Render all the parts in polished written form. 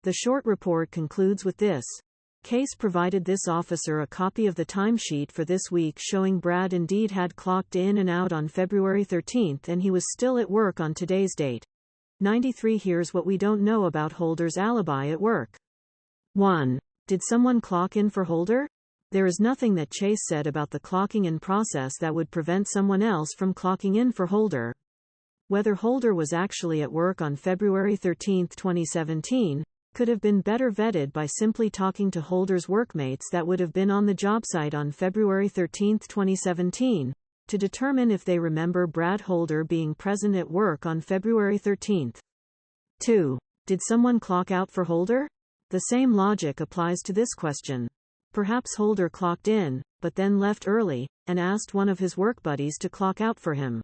The short report concludes with this. Case provided this officer a copy of the timesheet for this week showing Brad indeed had clocked in and out on February 13th and he was still at work on today's date. 93. Here's what we don't know about Holder's alibi at work. 1. Did someone clock in for Holder? There is nothing that Chase said about the clocking in process that would prevent someone else from clocking in for Holder. Whether Holder was actually at work on February 13, 2017, could have been better vetted by simply talking to Holder's workmates that would have been on the job site on February 13, 2017, to determine if they remember Brad Holder being present at work on February 13. 2. Did someone clock out for Holder? The same logic applies to this question. Perhaps Holder clocked in, but then left early, and asked one of his work buddies to clock out for him.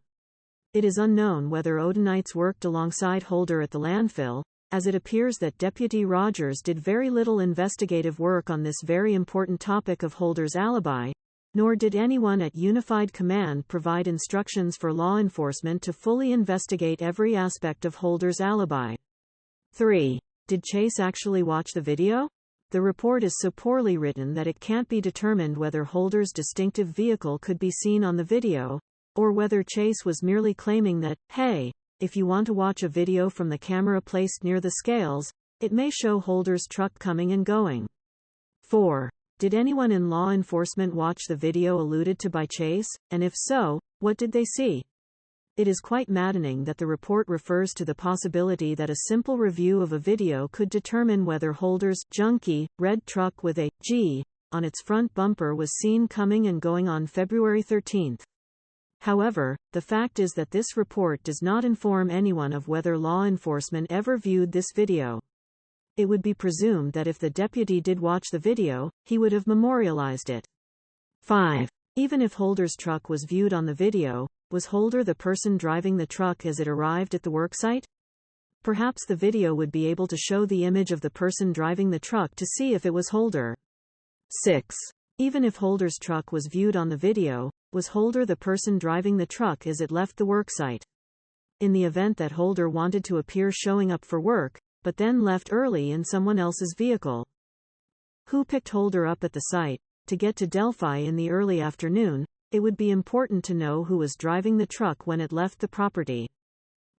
It is unknown whether Odinites worked alongside Holder at the landfill, as it appears that Deputy Rogers did very little investigative work on this very important topic of Holder's alibi, nor did anyone at Unified Command provide instructions for law enforcement to fully investigate every aspect of Holder's alibi. 3. Did Chase actually watch the video? The report is so poorly written that it can't be determined whether Holder's distinctive vehicle could be seen on the video, or whether Chase was merely claiming that, hey, if you want to watch a video from the camera placed near the scales, it may show Holder's truck coming and going. 4. Did anyone in law enforcement watch the video alluded to by Chase, and if so, what did they see? It is quite maddening that the report refers to the possibility that a simple review of a video could determine whether Holder's junky, red truck with a G on its front bumper was seen coming and going on February 13. However, the fact is that this report does not inform anyone of whether law enforcement ever viewed this video. It would be presumed that if the deputy did watch the video, he would have memorialized it. 5. Even if Holder's truck was viewed on the video, was Holder the person driving the truck as it arrived at the worksite? Perhaps the video would be able to show the image of the person driving the truck to see if it was Holder. 6. Even if Holder's truck was viewed on the video, was Holder the person driving the truck as it left the worksite? In the event that Holder wanted to appear showing up for work, but then left early in someone else's vehicle. Who picked Holder up at the site? To get to Delphi in the early afternoon, it would be important to know who was driving the truck when it left the property.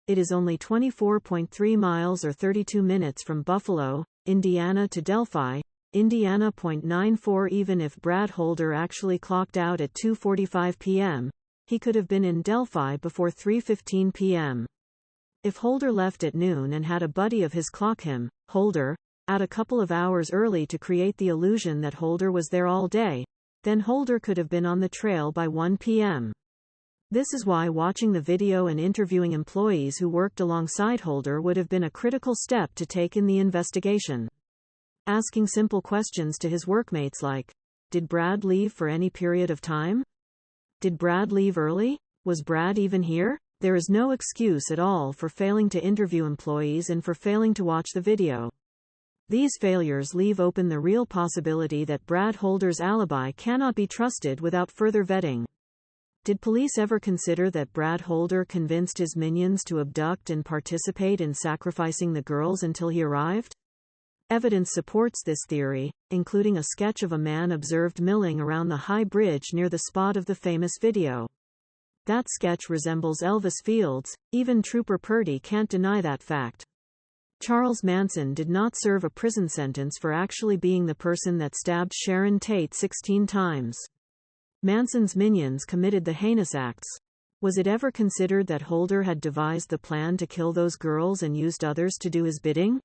It is only 24.3 miles or 32 minutes from Buffalo, Indiana to Delphi, Indiana. 94. Even if Brad Holder actually clocked out at 2:45 p.m., he could have been in Delphi before 3:15 p.m. If Holder left at noon and had a buddy of his clock him, Holder, out a couple of hours early to create the illusion that Holder was there all day, then Holder could have been on the trail by 1 p.m. This is why watching the video and interviewing employees who worked alongside Holder would have been a critical step to take in the investigation. Asking simple questions to his workmates like, did Brad leave for any period of time? Did Brad leave early? Was Brad even here? There is no excuse at all for failing to interview employees and for failing to watch the video. These failures leave open the real possibility that Brad Holder's alibi cannot be trusted without further vetting. Did police ever consider that Brad Holder convinced his minions to abduct and participate in sacrificing the girls until he arrived? Evidence supports this theory, including a sketch of a man observed milling around the high bridge near the spot of the famous video. That sketch resembles Elvis Fields, even Trooper Purdy can't deny that fact. Charles Manson did not serve a prison sentence for actually being the person that stabbed Sharon Tate 16 times. Manson's minions committed the heinous acts. Was it ever considered that Holder had devised the plan to kill those girls and used others to do his bidding?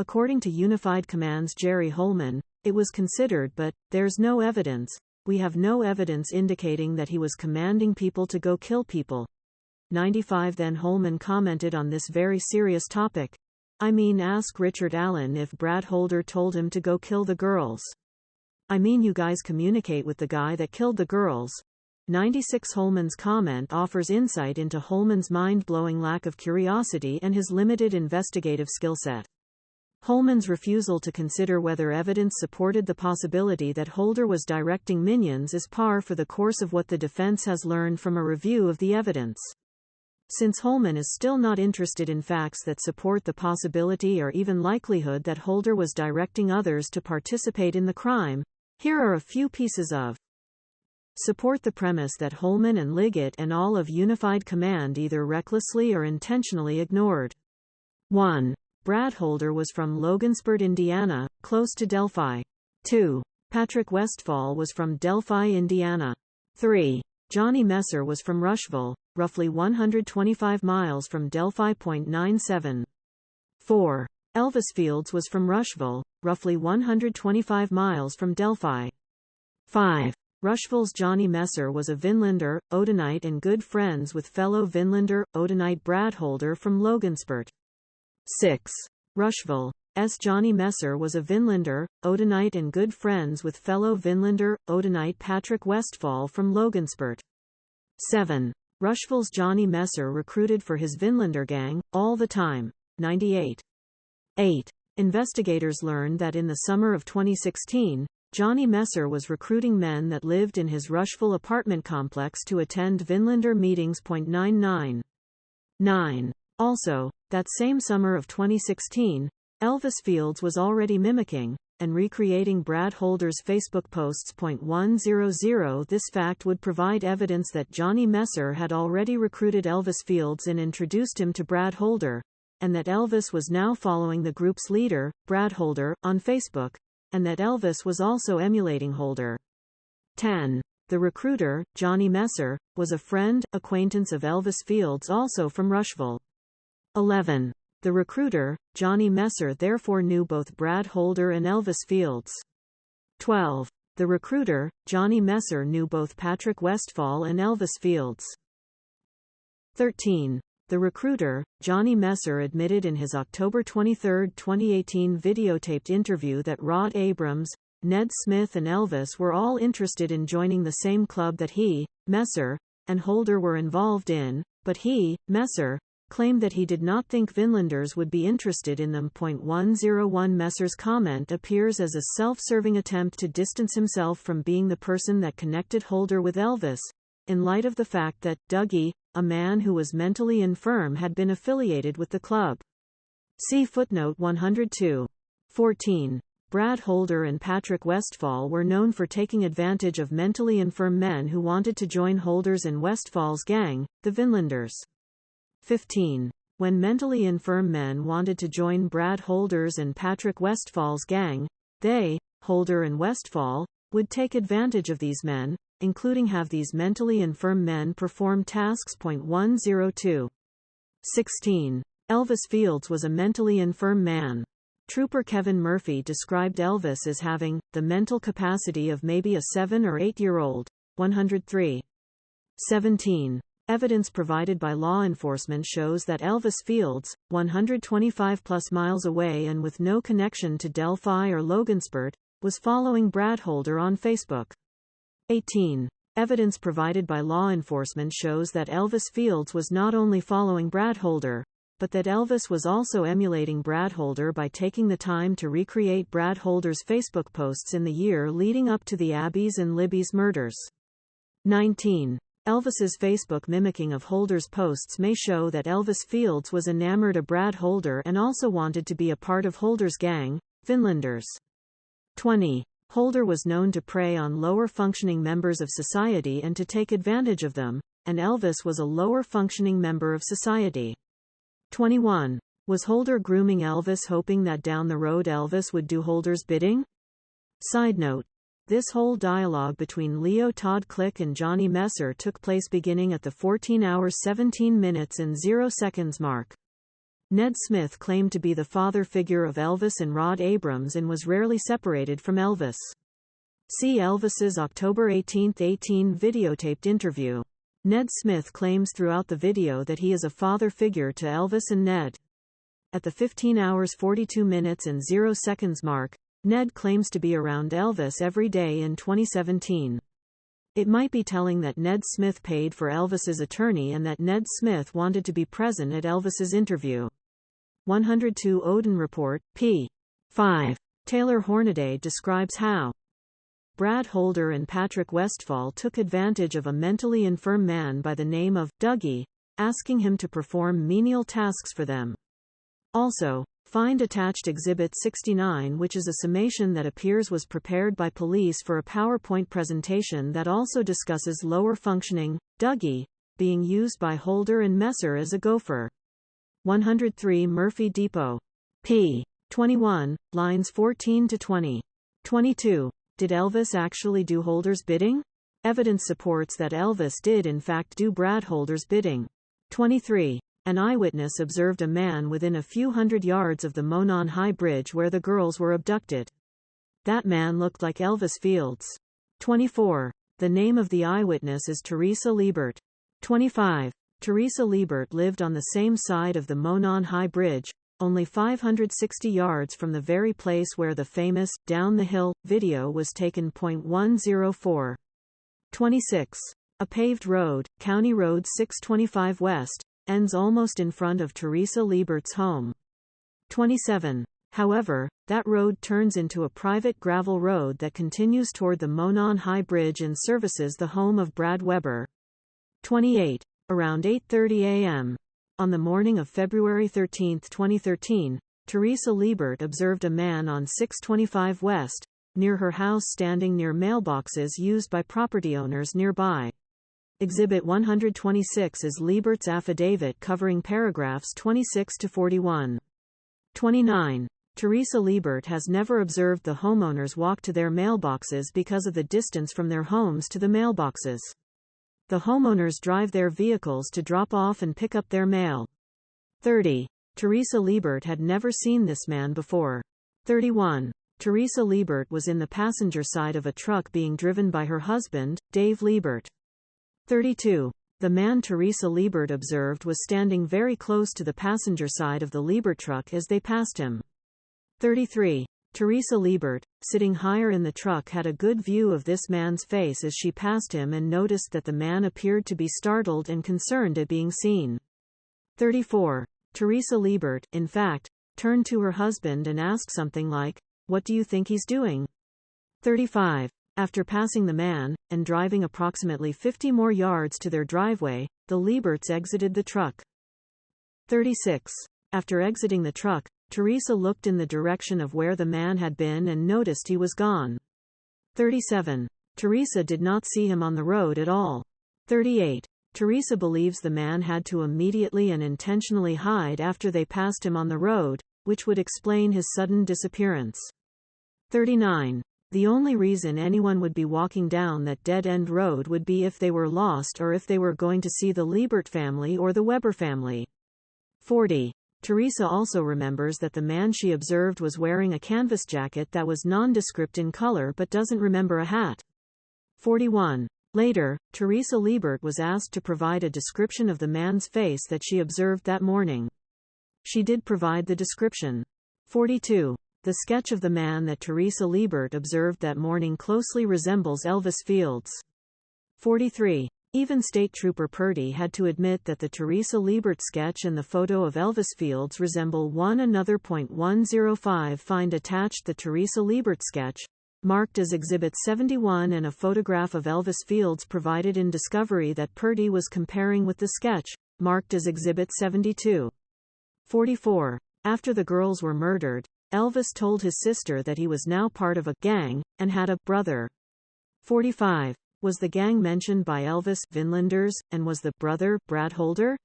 According to Unified Command's Jerry Holman, it was considered, but there's no evidence. We have no evidence indicating that he was commanding people to go kill people. 95. Then Holman commented on this very serious topic. I mean, ask Richard Allen if Brad Holder told him to go kill the girls. I mean, you guys communicate with the guy that killed the girls. 96. Holman's comment offers insight into Holman's mind-blowing lack of curiosity and his limited investigative skill set. Holman's refusal to consider whether evidence supported the possibility that Holder was directing minions is par for the course of what the defense has learned from a review of the evidence. Since Holman is still not interested in facts that support the possibility or even likelihood that Holder was directing others to participate in the crime, here are a few pieces of support the premise that Holman and Liggett and all of Unified Command either recklessly or intentionally ignored. 1. Brad Holder was from Logansport, Indiana, close to Delphi. 2. Patrick Westfall was from Delphi, Indiana. 3. Johnny Messer was from Rushville, roughly 125 miles from Delphi. 97. 4. Elvis Fields was from Rushville, roughly 125 miles from Delphi. 5. Rushville's Johnny Messer was a Vinlander, Odinite and good friends with fellow Vinlander, Odinite Brad Holder from Logansport. 6. Rushville's Johnny Messer was a Vinlander, Odinite and good friends with fellow Vinlander, Odinite Patrick Westfall from Logansport. 7. Rushville's Johnny Messer recruited for his Vinlander gang, all the time. 98. 8. Investigators learned that in the summer of 2016, Johnny Messer was recruiting men that lived in his Rushville apartment complex to attend Vinlander meetings. 99. 9. Also, that same summer of 2016, Elvis Fields was already mimicking and recreating Brad Holder's Facebook posts. 100. This fact would provide evidence that Johnny Messer had already recruited Elvis Fields and introduced him to Brad Holder, and that Elvis was now following the group's leader, Brad Holder, on Facebook, and that Elvis was also emulating Holder. 10. The recruiter, Johnny Messer, was a friend, acquaintance of Elvis Fields also from Rushville. 11. The recruiter, Johnny Messer therefore knew both Brad Holder and Elvis Fields. 12. The recruiter, Johnny Messer knew both Patrick Westfall and Elvis Fields. 13. The recruiter, Johnny Messer admitted in his October 23, 2018 videotaped interview that Rod Abrams, Ned Smith and Elvis were all interested in joining the same club that he, Messer, and Holder were involved in, but he, Messer, claimed that he did not think Vinlanders would be interested in them. 101. Messer's comment appears as a self-serving attempt to distance himself from being the person that connected Holder with Elvis, in light of the fact that Dougie, a man who was mentally infirm, had been affiliated with the club. See footnote 102. 14. Brad Holder and Patrick Westfall were known for taking advantage of mentally infirm men who wanted to join Holder's and Westfall's gang, the Vinlanders. 15. When mentally infirm men wanted to join Brad Holder's and Patrick Westfall's gang, they, Holder and Westfall, would take advantage of these men, including have these mentally infirm men perform tasks. 102. 16. Elvis Fields was a mentally infirm man. Trooper Kevin Murphy described Elvis as having the mental capacity of maybe a 7 or 8-year-old. 103. 17. Evidence provided by law enforcement shows that Elvis Fields, 125 plus miles away and with no connection to Delphi or Logansport, was following Brad Holder on Facebook. 18. Evidence provided by law enforcement shows that Elvis Fields was not only following Brad Holder, but that Elvis was also emulating Brad Holder by taking the time to recreate Brad Holder's Facebook posts in the year leading up to the Abby's and Libby's murders. 19. Elvis's Facebook mimicking of Holder's posts may show that Elvis Fields was enamored of Brad Holder and also wanted to be a part of Holder's gang, Vinlanders. 20. Holder was known to prey on lower-functioning members of society and to take advantage of them, and Elvis was a lower-functioning member of society. 21. Was Holder grooming Elvis hoping that down the road Elvis would do Holder's bidding? Side note. This whole dialogue between Leo Todd Click and Johnny Messer took place beginning at the 14 hours 17 minutes and 0 seconds mark. Ned Smith claimed to be the father figure of Elvis and Rod Abrams and was rarely separated from Elvis. See Elvis's October 18, 18 videotaped interview. Ned Smith claims throughout the video that he is a father figure to Elvis and Ned. At the 15 hours 42 minutes and 0 seconds mark, Ned claims to be around Elvis every day in 2017. It might be telling that Ned Smith paid for Elvis's attorney and that Ned Smith wanted to be present at Elvis's interview. 102 Odin Report, p. 5. Taylor Hornaday describes how Brad Holder and Patrick Westfall took advantage of a mentally infirm man by the name of Dougie, asking him to perform menial tasks for them. Also, find attached Exhibit 69, which is a summation that appears was prepared by police for a PowerPoint presentation that also discusses lower functioning, Dougie, being used by Holder and Messer as a gopher. 103 Murphy Depot. p. 21, lines 14 to 20. 22. Did Elvis actually do Holder's bidding? Evidence supports that Elvis did in fact do Brad Holder's bidding. 23. An eyewitness observed a man within a few hundred yards of the Monon High Bridge where the girls were abducted. That man looked like Elvis Fields. 24. The name of the eyewitness is Teresa Liebert. 25. Teresa Liebert lived on the same side of the Monon High Bridge, only 560 yards from the very place where the famous Down the Hill video was taken. 104. 26. A paved road, County Road 625 West, ends almost in front of Teresa Liebert's home. 27. However, that road turns into a private gravel road that continues toward the Monon High Bridge and services the home of Brad Weber. 28. Around 8:30 a.m. on the morning of February 13, 2013, Teresa Liebert observed a man on 625 West, near her house standing near mailboxes used by property owners nearby. Exhibit 126 is Liebert's affidavit covering paragraphs 26 to 41. 29. Teresa Liebert has never observed the homeowners walk to their mailboxes because of the distance from their homes to the mailboxes. The homeowners drive their vehicles to drop off and pick up their mail. 30. Teresa Liebert had never seen this man before. 31. Teresa Liebert was in the passenger side of a truck being driven by her husband, Dave Liebert. 32. The man Teresa Liebert observed was standing very close to the passenger side of the Liebert truck as they passed him. 33. Teresa Liebert, sitting higher in the truck, had a good view of this man's face as she passed him and noticed that the man appeared to be startled and concerned at being seen. 34. Teresa Liebert, in fact, turned to her husband and asked something like, "What do you think he's doing?" 35. After passing the man, and driving approximately 50 more yards to their driveway, the Lieberts exited the truck. 36. After exiting the truck, Teresa looked in the direction of where the man had been and noticed he was gone. 37. Teresa did not see him on the road at all. 38. Teresa believes the man had to immediately and intentionally hide after they passed him on the road, which would explain his sudden disappearance. 39. The only reason anyone would be walking down that dead-end road would be if they were lost or if they were going to see the Liebert family or the Weber family. 40. Teresa also remembers that the man she observed was wearing a canvas jacket that was nondescript in color but doesn't remember a hat. 41. Later, Teresa Liebert was asked to provide a description of the man's face that she observed that morning. She did provide the description. 42. The sketch of the man that Teresa Liebert observed that morning closely resembles Elvis Fields. 43. Even State Trooper Purdy had to admit that the Teresa Liebert sketch and the photo of Elvis Fields resemble one another. 105 Find attached the Teresa Liebert sketch, marked as Exhibit 71, and a photograph of Elvis Fields provided in discovery that Purdy was comparing with the sketch, marked as Exhibit 72. 44. After the girls were murdered, Elvis told his sister that he was now part of a gang, and had a brother. 45. Was the gang mentioned by Elvis Vinlanders, and was the brother Brad Holder?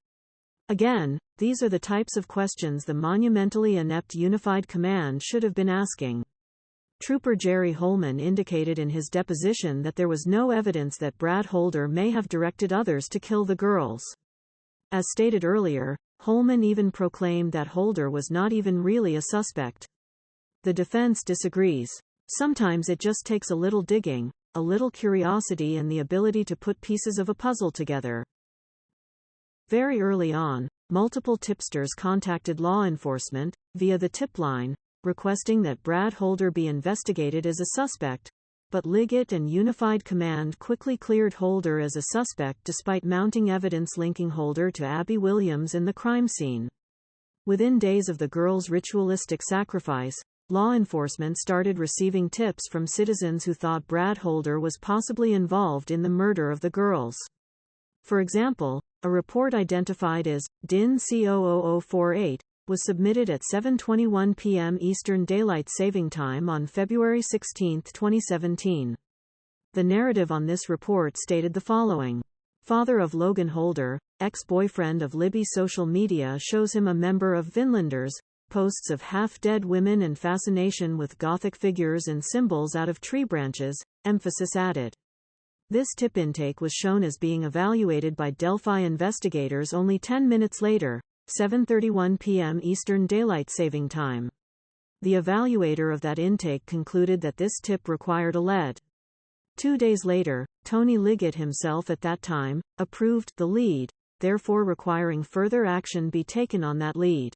Again, these are the types of questions the monumentally inept Unified Command should have been asking. Trooper Jerry Holman indicated in his deposition that there was no evidence that Brad Holder may have directed others to kill the girls. As stated earlier, Holman even proclaimed that Holder was not even really a suspect. The defense disagrees. Sometimes it just takes a little digging, a little curiosity, and the ability to put pieces of a puzzle together. Very early on, multiple tipsters contacted law enforcement, via the tip line, requesting that Brad Holder be investigated as a suspect, but Liggett and Unified Command quickly cleared Holder as a suspect despite mounting evidence linking Holder to Abby Williams in the crime scene. Within days of the girls' ritualistic sacrifice, law enforcement started receiving tips from citizens who thought Brad Holder was possibly involved in the murder of the girls. For example, a report identified as DIN C00048 was submitted at 7:21 p.m. Eastern Daylight Saving Time on February 16, 2017. The narrative on this report stated the following. Father of Logan Holder, ex-boyfriend of Libby. Social media shows him a member of Vinlanders, posts of half-dead women and fascination with Gothic figures and symbols out of tree branches, emphasis added. This tip intake was shown as being evaluated by Delphi investigators only 10 minutes later, 7:31 p.m. Eastern Daylight Saving Time. The evaluator of that intake concluded that this tip required a lead. 2 days later, Tony Liggett himself at that time, approved the lead, therefore requiring further action be taken on that lead.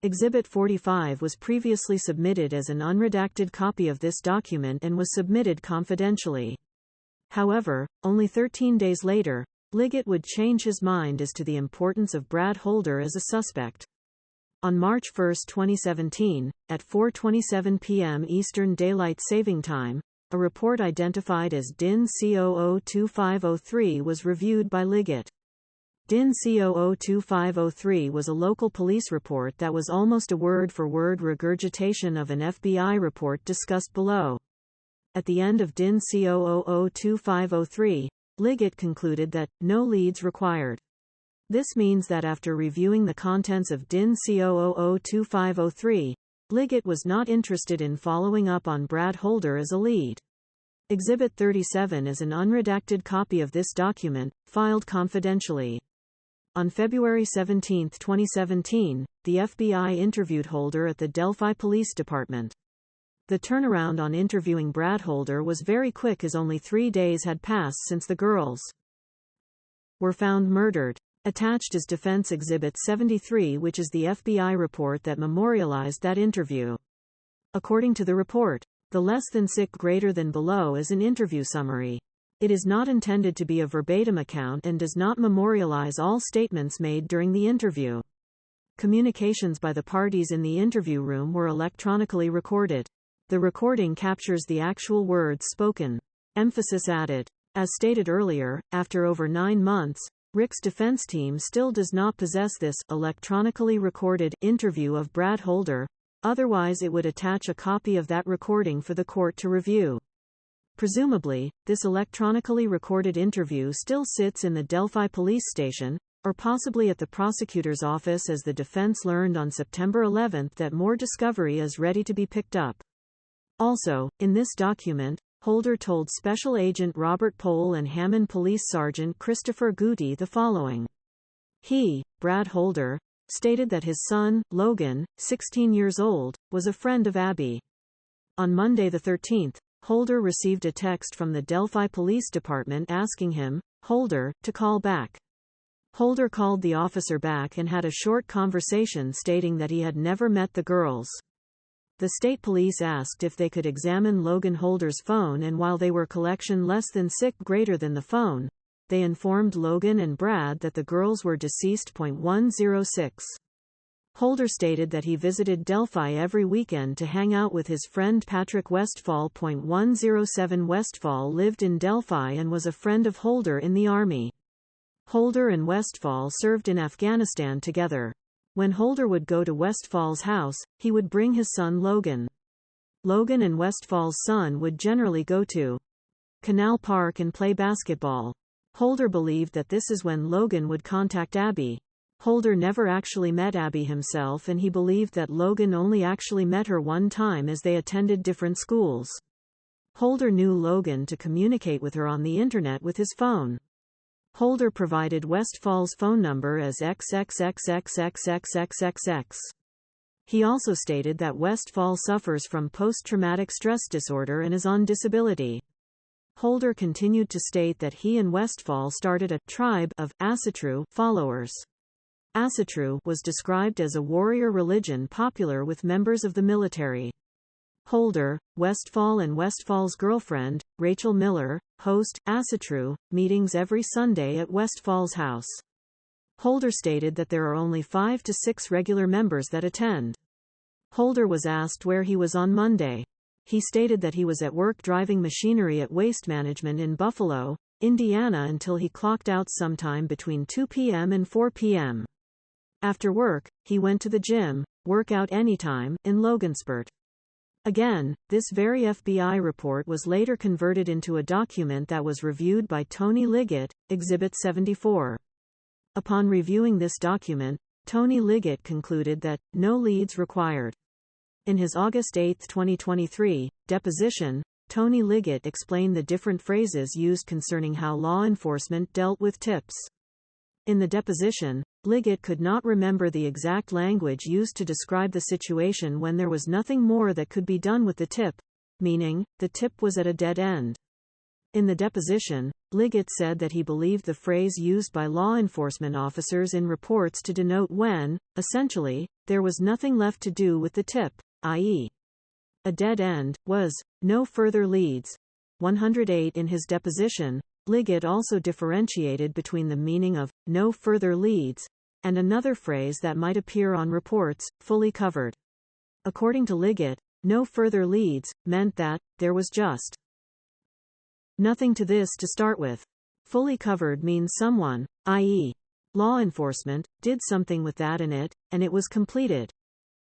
Exhibit 45 was previously submitted as an unredacted copy of this document and was submitted confidentially. However, only 13 days later, Liggett would change his mind as to the importance of Brad Holder as a suspect. On March 1, 2017, at 4:27 p.m. Eastern Daylight Saving Time, a report identified as DIN C002503 was reviewed by Liggett. DIN C002503 was a local police report that was almost a word-for-word regurgitation of an FBI report discussed below. At the end of DIN C002503, Liggett concluded that, no leads required. This means that after reviewing the contents of DIN C002503, Liggett was not interested in following up on Brad Holder as a lead. Exhibit 37 is an unredacted copy of this document, filed confidentially. On February 17, 2017, the FBI interviewed Holder at the Delphi Police Department. The turnaround on interviewing Brad Holder was very quick as only 3 days had passed since the girls were found murdered. Attached is Defense Exhibit 73, which is the FBI report that memorialized that interview. According to the report, the less than sick greater than below is an interview summary. It is not intended to be a verbatim account and does not memorialize all statements made during the interview. Communications by the parties in the interview room were electronically recorded. The recording captures the actual words spoken. Emphasis added. As stated earlier, after over 9 months, Rick's defense team still does not possess this electronically recorded interview of Brad Holder, otherwise it would attach a copy of that recording for the court to review. Presumably, this electronically recorded interview still sits in the Delphi police station, or possibly at the prosecutor's office, as the defense learned on September 11 that more discovery is ready to be picked up. Also, in this document, Holder told Special Agent Robert Pohl and Hammond Police Sergeant Christopher Guti the following. He, Brad Holder, stated that his son, Logan, 16 years old, was a friend of Abby. On Monday the 13th, Holder received a text from the Delphi Police Department asking him, Holder, to call back. Holder called the officer back and had a short conversation stating that he had never met the girls. The state police asked if they could examine Logan Holder's phone, and while they were collection less than sick greater than the phone, they informed Logan and Brad that the girls were deceased. 106. Holder stated that he visited Delphi every weekend to hang out with his friend Patrick Westfall. 107. Westfall lived in Delphi and was a friend of Holder in the Army. Holder and Westfall served in Afghanistan together. When Holder would go to Westfall's house, he would bring his son Logan. Logan and Westfall's son would generally go to Canal Park and play basketball. Holder believed that this is when Logan would contact Abby. Holder never actually met Abby himself, and he believed that Logan only actually met her one time as they attended different schools. Holder knew Logan to communicate with her on the internet with his phone. Holder provided Westfall's phone number as XXXXXXXXX. He also stated that Westfall suffers from post-traumatic stress disorder and is on disability. Holder continued to state that he and Westfall started a tribe of Asatru followers. Asatru was described as a warrior religion popular with members of the military. Holder, Westfall and Westfall's girlfriend, Rachel Miller, host Asatru meetings every Sunday at Westfall's house. Holder stated that there are only 5 to 6 regular members that attend. Holder was asked where he was on Monday. He stated that he was at work driving machinery at Waste Management in Buffalo, Indiana until he clocked out sometime between 2 p.m. and 4 p.m. After work, he went to the gym, workout anytime, in Logansport. Again, this very FBI report was later converted into a document that was reviewed by Tony Liggett, Exhibit 74. Upon reviewing this document, Tony Liggett concluded that, no leads required. In his August 8, 2023, deposition, Tony Liggett explained the different phrases used concerning how law enforcement dealt with tips. In the deposition, Liggett could not remember the exact language used to describe the situation when there was nothing more that could be done with the tip, meaning, the tip was at a dead end. In the deposition, Liggett said that he believed the phrase used by law enforcement officers in reports to denote when, essentially, there was nothing left to do with the tip, i.e., a dead end, was, no further leads. 108. In his deposition, Liggett also differentiated between the meaning of, no further leads, and another phrase that might appear on reports, fully covered. According to Liggett, no further leads, meant that, there was just nothing to this to start with. Fully covered means someone, i.e., law enforcement, did something with that in it, and it was completed.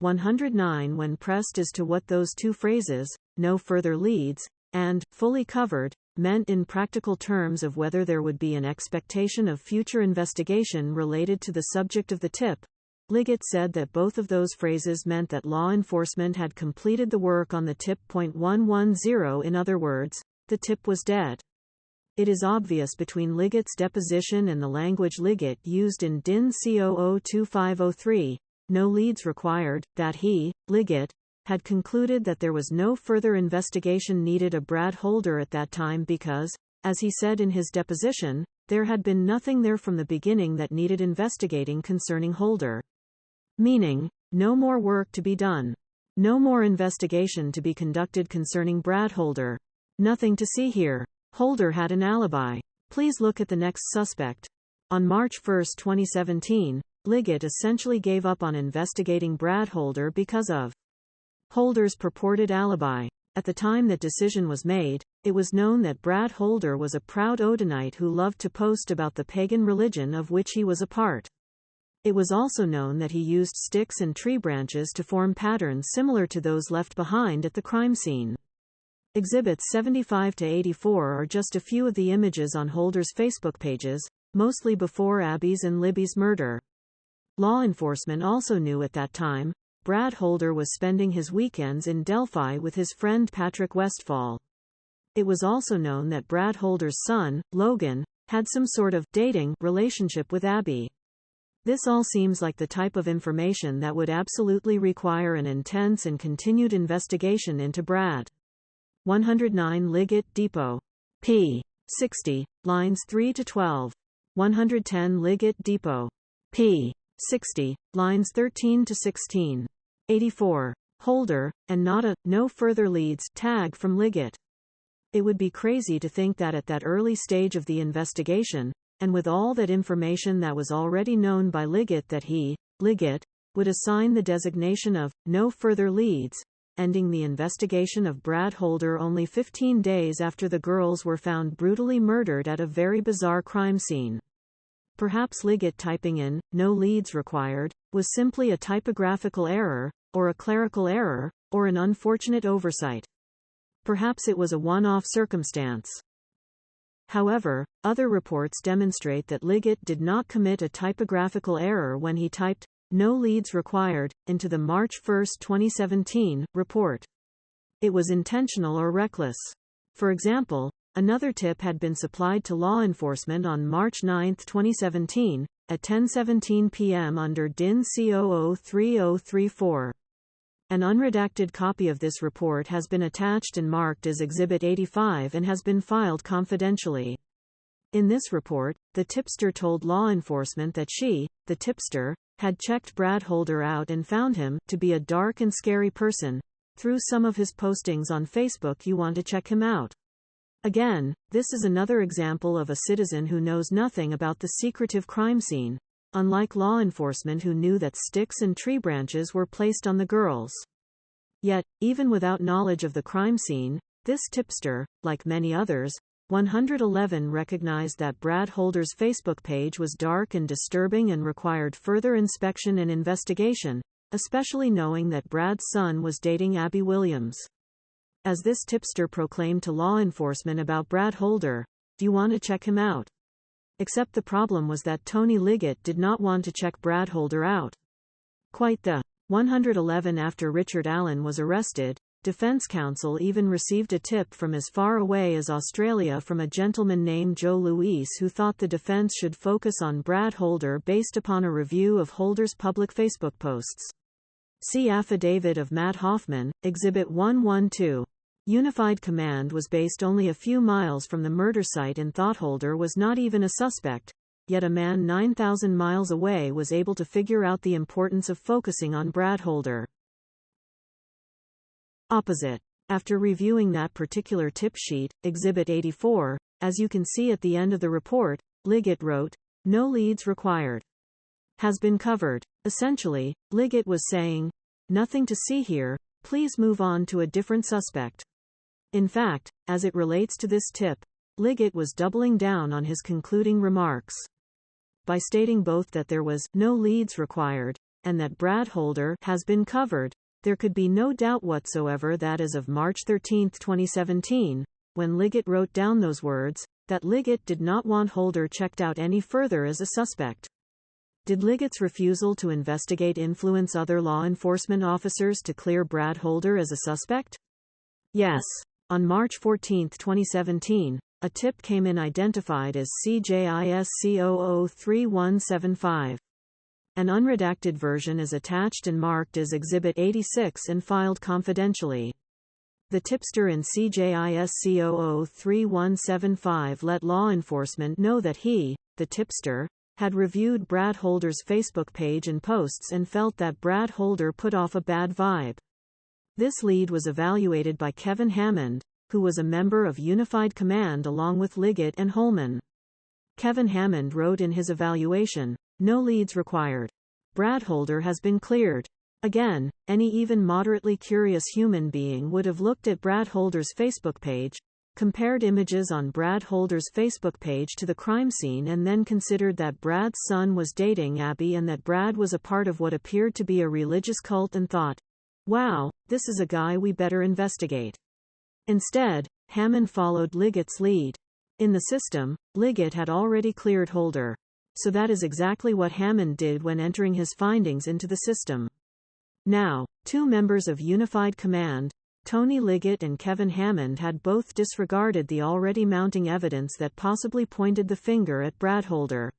109. When pressed as to what those two phrases, no further leads, and, fully covered, meant in practical terms of whether there would be an expectation of future investigation related to the subject of the tip, Liggett said that both of those phrases meant that law enforcement had completed the work on the tip. 110. In other words, the tip was dead. It is obvious between Liggett's deposition and the language Liggett used in DIN COO 2503, no leads required, that he, Liggett, had concluded that there was no further investigation needed of Brad Holder at that time because, as he said in his deposition, there had been nothing there from the beginning that needed investigating concerning Holder. Meaning, no more work to be done. No more investigation to be conducted concerning Brad Holder. Nothing to see here. Holder had an alibi. Please look at the next suspect. On March 1, 2017, Liggett essentially gave up on investigating Brad Holder because of Holder's purported alibi. At the time that decision was made, it was known that Brad Holder was a proud Odinite who loved to post about the pagan religion of which he was a part. It was also known that he used sticks and tree branches to form patterns similar to those left behind at the crime scene. Exhibits 75 to 84 are just a few of the images on Holder's Facebook pages, mostly before Abby's and Libby's murder. Law enforcement also knew at that time, Brad Holder was spending his weekends in Delphi with his friend Patrick Westfall. It was also known that Brad Holder's son, Logan, had some sort of dating relationship with Abby. This all seems like the type of information that would absolutely require an intense and continued investigation into Brad. 109 Liggett Depot. p. 60, lines 3 to 12. 110 Liggett Depot. p. 60, lines 13 to 16. 84. Holder, and not a, no further leads, tag from Liggett. It would be crazy to think that at that early stage of the investigation, and with all that information that was already known by Liggett, that he, Liggett, would assign the designation of, no further leads, ending the investigation of Brad Holder only 15 days after the girls were found brutally murdered at a very bizarre crime scene. Perhaps Liggett typing in, no leads required, was simply a typographical error, or a clerical error, or an unfortunate oversight. Perhaps it was a one-off circumstance. However, other reports demonstrate that Liggett did not commit a typographical error when he typed, no leads required, into the March 1, 2017, report. It was intentional or reckless. For example, another tip had been supplied to law enforcement on March 9, 2017, at 10:17 p.m. under DIN COO 3034. An unredacted copy of this report has been attached and marked as Exhibit 85 and has been filed confidentially. In this report, the tipster told law enforcement that she, the tipster, had checked Brad Holder out and found him to be a dark and scary person. Through some of his postings on Facebook, you want to check him out. Again, this is another example of a citizen who knows nothing about the secretive crime scene, unlike law enforcement who knew that sticks and tree branches were placed on the girls. Yet, even without knowledge of the crime scene, this tipster, like many others, 111 recognized that Brad Holder's Facebook page was dark and disturbing and required further inspection and investigation, especially knowing that Brad's son was dating Abby Williams. As this tipster proclaimed to law enforcement about Brad Holder, "Do you want to check him out?" Except the problem was that Tony Liggett did not want to check Brad Holder out. Quite the 111 after Richard Allen was arrested, defense counsel even received a tip from as far away as Australia from a gentleman named Joe Luis who thought the defense should focus on Brad Holder based upon a review of Holder's public Facebook posts. See Affidavit of Matt Hoffman, Exhibit 112. Unified Command was based only a few miles from the murder site and thought Holder was not even a suspect, yet a man 9,000 miles away was able to figure out the importance of focusing on Brad Holder. Opposite. After reviewing that particular tip sheet, Exhibit 84, as you can see at the end of the report, Liggett wrote, "No leads required. Has been covered." Essentially, Liggett was saying, "Nothing to see here, please move on to a different suspect." In fact, as it relates to this tip, Liggett was doubling down on his concluding remarks. By stating both that there was no leads required, and that Brad Holder has been covered, there could be no doubt whatsoever that as of March 13, 2017, when Liggett wrote down those words, that Liggett did not want Holder checked out any further as a suspect. Did Liggett's refusal to investigate influence other law enforcement officers to clear Brad Holder as a suspect? Yes. On March 14, 2017, a tip came in identified as CJISC003175. An unredacted version is attached and marked as Exhibit 86 and filed confidentially. The tipster in CJISC003175 let law enforcement know that he, the tipster, had reviewed Brad Holder's Facebook page and posts and felt that Brad Holder put off a bad vibe. This lead was evaluated by Kevin Hammond, who was a member of Unified Command along with Liggett and Holman. Kevin Hammond wrote in his evaluation, "No leads required. Brad Holder has been cleared." Again, any even moderately curious human being would have looked at Brad Holder's Facebook page, compared images on Brad Holder's Facebook page to the crime scene and then considered that Brad's son was dating Abby and that Brad was a part of what appeared to be a religious cult and thought, "Wow, this is a guy we better investigate." Instead, Hammond followed Liggett's lead. In the system, Liggett had already cleared Holder. So that is exactly what Hammond did when entering his findings into the system. Now, two members of Unified Command, Tony Liggett and Kevin Hammond, had both disregarded the already mounting evidence that possibly pointed the finger at Brad Holder.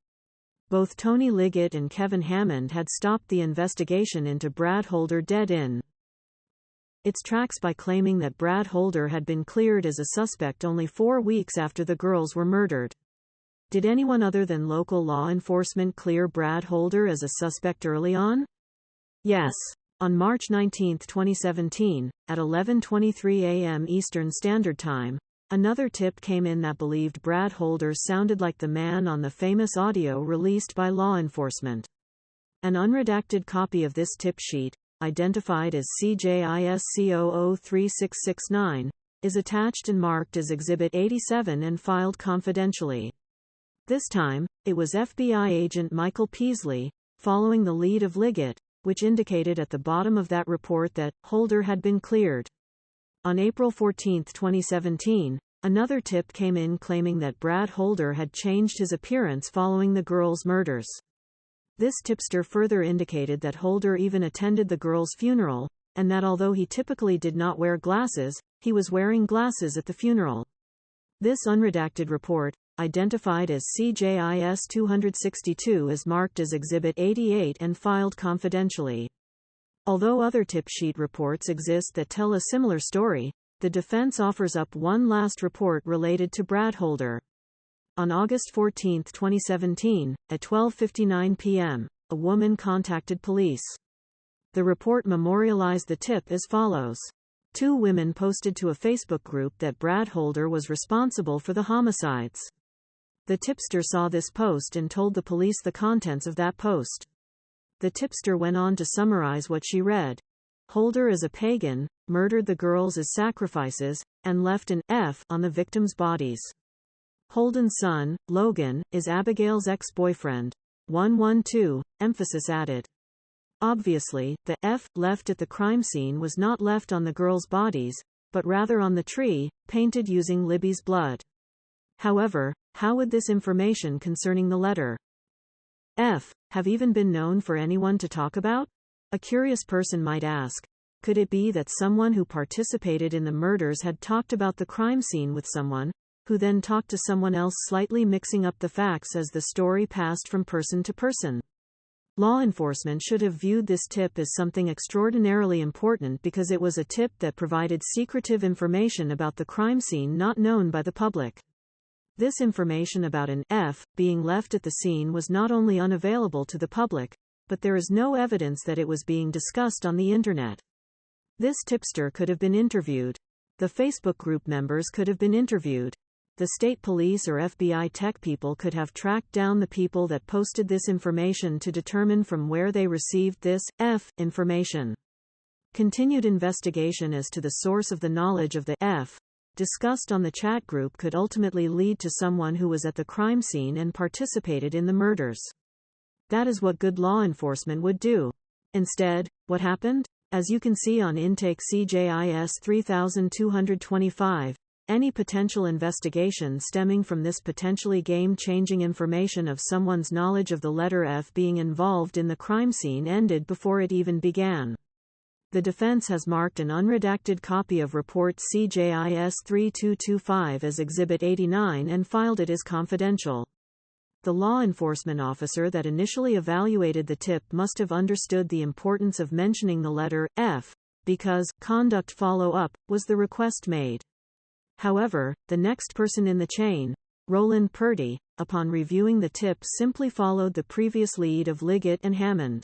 Both Tony Liggett and Kevin Hammond had stopped the investigation into Brad Holder dead in its tracks by claiming that Brad Holder had been cleared as a suspect only 4 weeks after the girls were murdered. Did anyone other than local law enforcement clear Brad Holder as a suspect early on? Yes. On March 19, 2017, at 11:23 a.m. Eastern Standard Time, another tip came in that believed Brad Holder sounded like the man on the famous audio released by law enforcement. An unredacted copy of this tip sheet, identified as CJISC003669, is attached and marked as Exhibit 87 and filed confidentially. This time, it was FBI agent Michael Peasley, following the lead of Liggett, which indicated at the bottom of that report that Holder had been cleared. On April 14, 2017, another tip came in claiming that Brad Holder had changed his appearance following the girls' murders. This tipster further indicated that Holder even attended the girls' funeral, and that although he typically did not wear glasses, he was wearing glasses at the funeral. This unredacted report, identified as CJIS 262, is marked as Exhibit 88 and filed confidentially. Although other tip sheet reports exist that tell a similar story, the defense offers up one last report related to Brad Holder. On August 14, 2017, at 12:59 p.m., a woman contacted police. The report memorialized the tip as follows. 2 women posted to a Facebook group that Brad Holder was responsible for the homicides. The tipster saw this post and told the police the contents of that post. The tipster went on to summarize what she read. Holder is a pagan, murdered the girls as sacrifices, and left an F on the victims' bodies. Holden's son, Logan, is Abigail's ex-boyfriend. 112, emphasis added. Obviously, the F left at the crime scene was not left on the girls' bodies, but rather on the tree, painted using Libby's blood. However, how would this information concerning the letter F have even been known for anyone to talk about? A curious person might ask. Could it be that someone who participated in the murders had talked about the crime scene with someone, who then talked to someone else, slightly mixing up the facts as the story passed from person to person? Law enforcement should have viewed this tip as something extraordinarily important because it was a tip that provided secretive information about the crime scene not known by the public. This information about an F being left at the scene was not only unavailable to the public, but there is no evidence that it was being discussed on the internet. This tipster could have been interviewed. The Facebook group members could have been interviewed. The state police or FBI tech people could have tracked down the people that posted this information to determine from where they received this F information. Continued investigation as to the source of the knowledge of the F discussed on the chat group could ultimately lead to someone who was at the crime scene and participated in the murders. That is what good law enforcement would do. Instead, what happened? As you can see on intake CJIS 3225, any potential investigation stemming from this potentially game-changing information of someone's knowledge of the letter F being involved in the crime scene ended before it even began. The defense has marked an unredacted copy of report CJIS 3225 as Exhibit 89 and filed it as confidential. The law enforcement officer that initially evaluated the tip must have understood the importance of mentioning the letter F, because conduct follow-up was the request made. However, the next person in the chain, Roland Purdy, upon reviewing the tip simply followed the previous lead of Liggett and Hammond.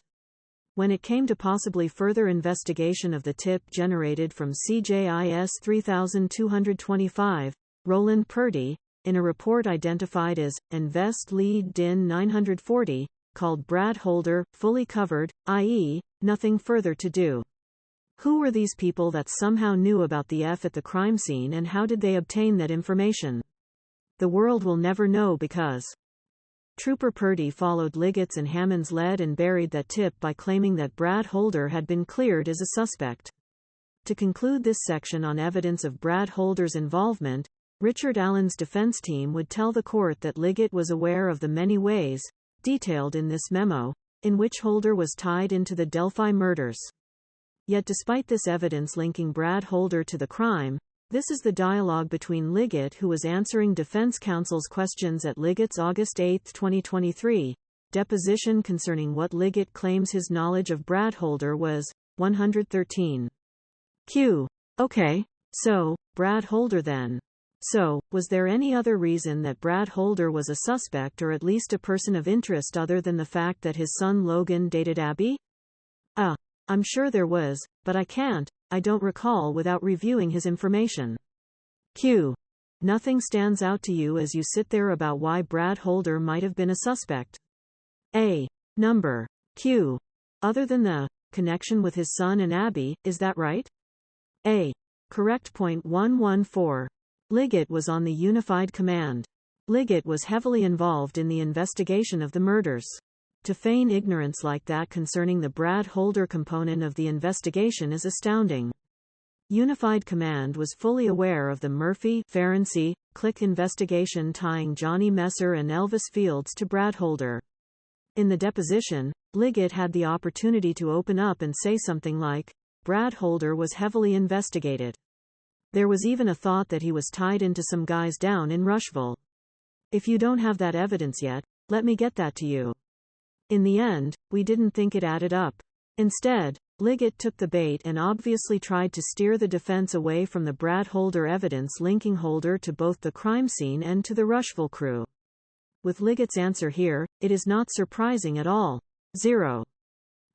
When it came to possibly further investigation of the tip generated from CJIS 3225, Roland Purdy, in a report identified as Invest Lead DIN 940, called Brad Holder fully covered, i.e., nothing further to do. Who were these people that somehow knew about the F at the crime scene, and how did they obtain that information? The world will never know, because Trooper Purdy followed Liggett's and Hammond's lead and buried that tip by claiming that Brad Holder had been cleared as a suspect. To conclude this section on evidence of Brad Holder's involvement, Richard Allen's defense team would tell the court that Liggett was aware of the many ways, detailed in this memo, in which Holder was tied into the Delphi murders. Yet despite this evidence linking Brad Holder to the crime, this is the dialogue between Liggett, who was answering defense counsel's questions at Liggett's August 8, 2023, deposition concerning what Liggett claims his knowledge of Brad Holder was, 113. Q. Okay. So, Brad Holder then. So, was there any other reason that Brad Holder was a suspect, or at least a person of interest, other than the fact that his son Logan dated Abby? I'm sure there was, but I don't recall without reviewing his information. Q. Nothing stands out to you as you sit there about why Brad Holder might have been a suspect? A. Number. Q. Other than the connection with his son and Abby, is that right? A. Correct. Point 114. Liggett was on the Unified Command. Liggett was heavily involved in the investigation of the murders. To feign ignorance like that concerning the Brad Holder component of the investigation is astounding. Unified Command was fully aware of the Murphy-Ferenczi clique investigation tying Johnny Messer and Elvis Fields to Brad Holder. In the deposition, Liggett had the opportunity to open up and say something like, Brad Holder was heavily investigated. There was even a thought that he was tied into some guys down in Rushville. If you don't have that evidence yet, let me get that to you. In the end, we didn't think it added up. Instead, Liggett took the bait and obviously tried to steer the defense away from the Brad Holder evidence linking Holder to both the crime scene and to the Rushville crew. With Liggett's answer here, it is not surprising at all. 0.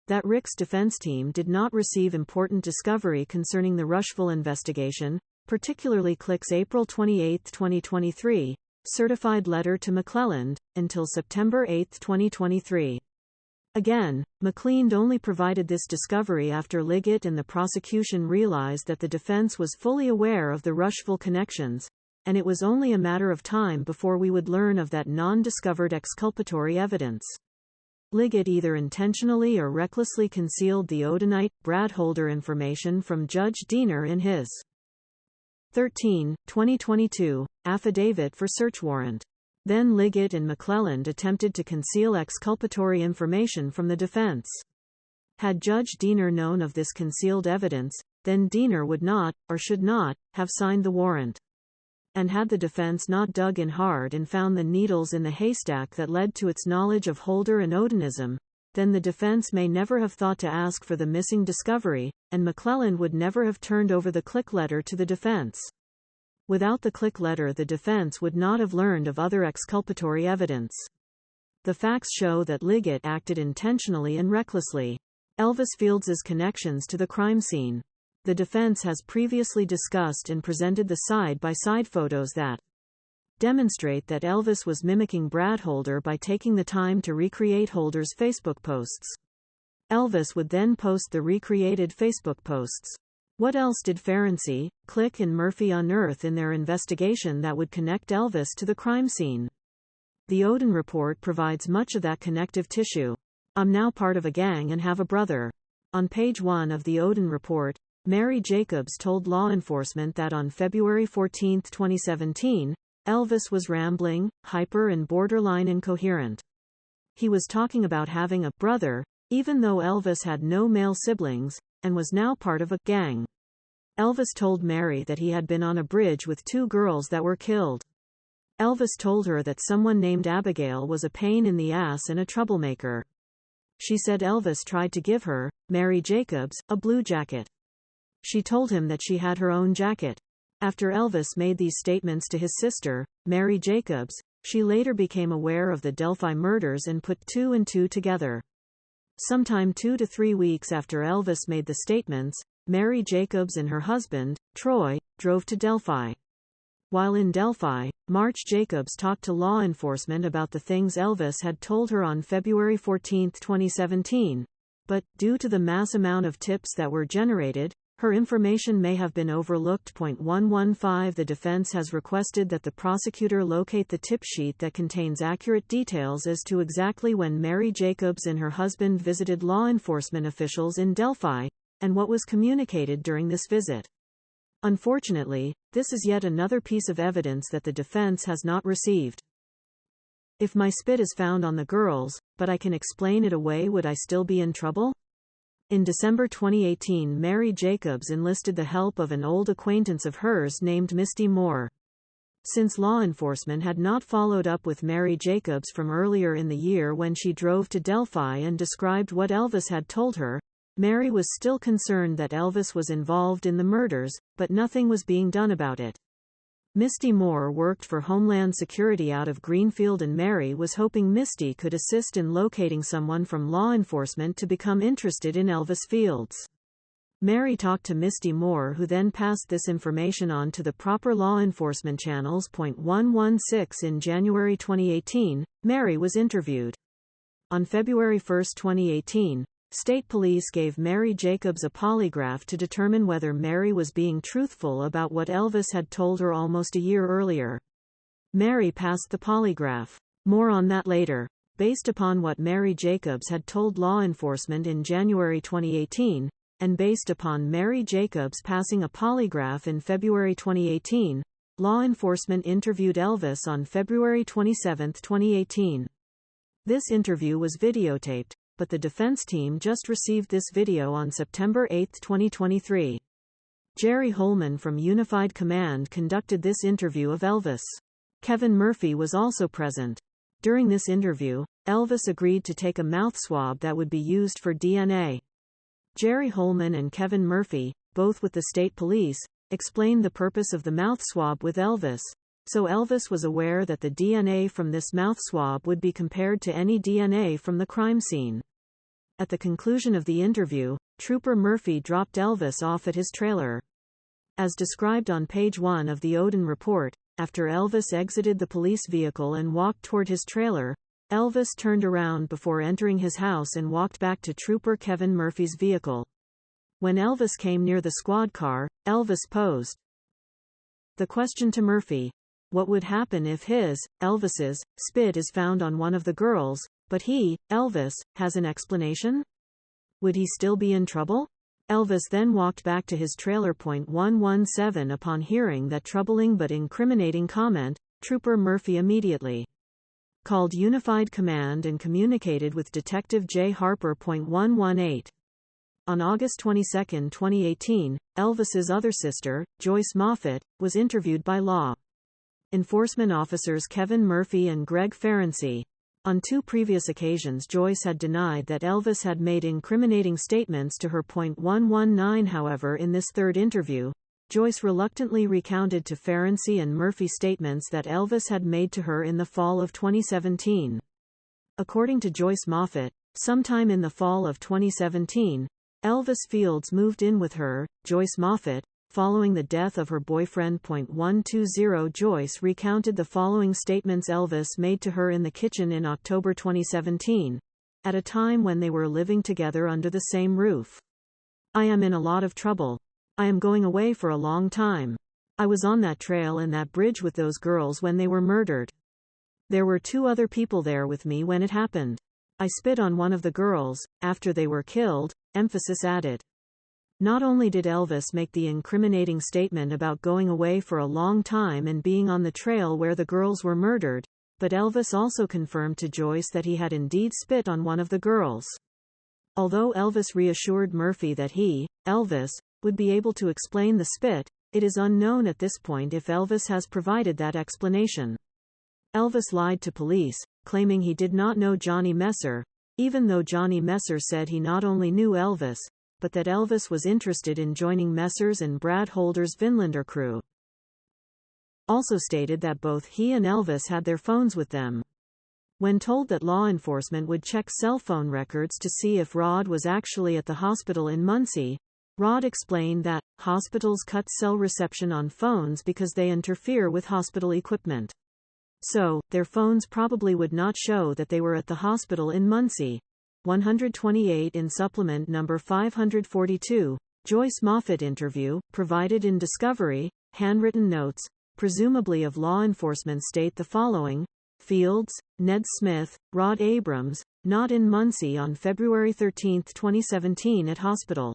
That Rick's defense team did not receive important discovery concerning the Rushville investigation, particularly Click's April 28, 2023, certified letter to McClelland, until September 8, 2023. Again, McClelland only provided this discovery after Liggett and the prosecution realized that the defense was fully aware of the Rushville connections, and it was only a matter of time before we would learn of that non-discovered exculpatory evidence. Liggett either intentionally or recklessly concealed the Odinite, Brad Holder information from Judge Diener in his 2022, affidavit for search warrant. Then Liggett and McClelland attempted to conceal exculpatory information from the defense. Had Judge Diener known of this concealed evidence, then Diener would not, or should not, have signed the warrant. And had the defense not dug in hard and found the needles in the haystack that led to its knowledge of Holder and Odinism, then the defense may never have thought to ask for the missing discovery, and McClelland would never have turned over the click letter to the defense. Without the click letter, the defense would not have learned of other exculpatory evidence. The facts show that Liggett acted intentionally and recklessly. Elvis Fields' connections to the crime scene. The defense has previously discussed and presented the side-by-side photos that demonstrate that Elvis was mimicking Brad Holder by taking the time to recreate Holder's Facebook posts. Elvis would then post the recreated Facebook posts. What else did Ferenczi, Click and Murphy unearth in their investigation that would connect Elvis to the crime scene? The Odin report provides much of that connective tissue. I'm now part of a gang and have a brother. On page 1 of the Odin report, Mary Jacobs told law enforcement that on February 14, 2017, Elvis was rambling, hyper and borderline incoherent. He was talking about having a brother, even though Elvis had no male siblings, and was now part of a gang. Elvis told Mary that he had been on a bridge with 2 girls that were killed. Elvis told her that someone named Abigail was a pain in the ass and a troublemaker. She said Elvis tried to give her, Mary Jacobs, a blue jacket. She told him that she had her own jacket. After Elvis made these statements to his sister, Mary Jacobs, she later became aware of the Delphi murders and put 2 and 2 together. Sometime 2 to 3 weeks after Elvis made the statements, Mary Jacobs and her husband, Troy, drove to Delphi. While in Delphi, March Jacobs talked to law enforcement about the things Elvis had told her on February 14, 2017. But, due to the mass amount of tips that were generated, her information may have been overlooked. 115 The defense has requested that the prosecutor locate the tip sheet that contains accurate details as to exactly when Mary Jacobs and her husband visited law enforcement officials in Delphi, and what was communicated during this visit. Unfortunately, this is yet another piece of evidence that the defense has not received. If my spit is found on the girls, but I can explain it away, would I still be in trouble? In December 2018, Mary Jacobs enlisted the help of an old acquaintance of hers named Misty Moore. Since law enforcement had not followed up with Mary Jacobs from earlier in the year when she drove to Delphi and described what Elvis had told her, Mary was still concerned that Elvis was involved in the murders, but nothing was being done about it. Misty Moore worked for Homeland Security out of Greenfield, and Mary was hoping Misty could assist in locating someone from law enforcement to become interested in Elvis Fields. Mary talked to Misty Moore, who then passed this information on to the proper law enforcement channels. 116 In January 2018, Mary was interviewed. On February 1, 2018, State Police gave Mary Jacobs a polygraph to determine whether Mary was being truthful about what Elvis had told her almost a year earlier. Mary passed the polygraph. More on that later. Based upon what Mary Jacobs had told law enforcement in January 2018, and based upon Mary Jacobs passing a polygraph in February 2018, law enforcement interviewed Elvis on February 27, 2018. This interview was videotaped, but the defense team just received this video on September 8, 2023. Jerry Holman from Unified Command conducted this interview of Elvis. Kevin Murphy was also present. During this interview, Elvis agreed to take a mouth swab that would be used for DNA. Jerry Holman and Kevin Murphy, both with the state police, explained the purpose of the mouth swab with Elvis, so Elvis was aware that the DNA from this mouth swab would be compared to any DNA from the crime scene. At the conclusion of the interview, Trooper Murphy dropped Elvis off at his trailer. As described on page 1 of the Odin report, after Elvis exited the police vehicle and walked toward his trailer, Elvis turned around before entering his house and walked back to Trooper Kevin Murphy's vehicle. When Elvis came near the squad car, Elvis posed. The question to Murphy: what would happen if his, Elvis's, spit is found on one of the girls, but he, Elvis, has an explanation? Would he still be in trouble? Elvis then walked back to his trailer. 117 Upon hearing that troubling but incriminating comment, Trooper Murphy immediately called Unified Command and communicated with Detective J. Harper. 118 On August 22, 2018, Elvis's other sister, Joyce Moffett, was interviewed by law enforcement officers Kevin Murphy and Greg Ferenczi. On 2 previous occasions Joyce had denied that Elvis had made incriminating statements to her. 119 However, in this third interview, Joyce reluctantly recounted to Ferenczi and Murphy statements that Elvis had made to her in the fall of 2017. According to Joyce Moffett, sometime in the fall of 2017, Elvis Fields moved in with her, Joyce Moffett, following the death of her boyfriend. 120 Joyce recounted the following statements Elvis made to her in the kitchen in October 2017, at a time when they were living together under the same roof. I am in a lot of trouble. I am going away for a long time. I was on that trail and that bridge with those girls when they were murdered. There were 2 other people there with me when it happened. I spit on one of the girls, after they were killed, emphasis added. Not only did Elvis make the incriminating statement about going away for a long time and being on the trail where the girls were murdered, but Elvis also confirmed to Joyce that he had indeed spit on one of the girls. Although Elvis reassured Murphy that he, Elvis, would be able to explain the spit, it is unknown at this point if Elvis has provided that explanation. Elvis lied to police, claiming he did not know Johnny Messer, even though Johnny Messer said he not only knew Elvis, but that Elvis was interested in joining Messer's and Brad Holder's Vinlander crew. Also stated that both he and Elvis had their phones with them. When told that law enforcement would check cell phone records to see if Rod was actually at the hospital in Muncie, Rod explained that hospitals cut cell reception on phones because they interfere with hospital equipment. So, their phones probably would not show that they were at the hospital in Muncie. 128 In supplement number 542, Joyce Moffett interview, provided in Discovery, handwritten notes, presumably of law enforcement state the following: Fields, Ned Smith, Rod Abrams, not in Muncie on February 13, 2017 at hospital.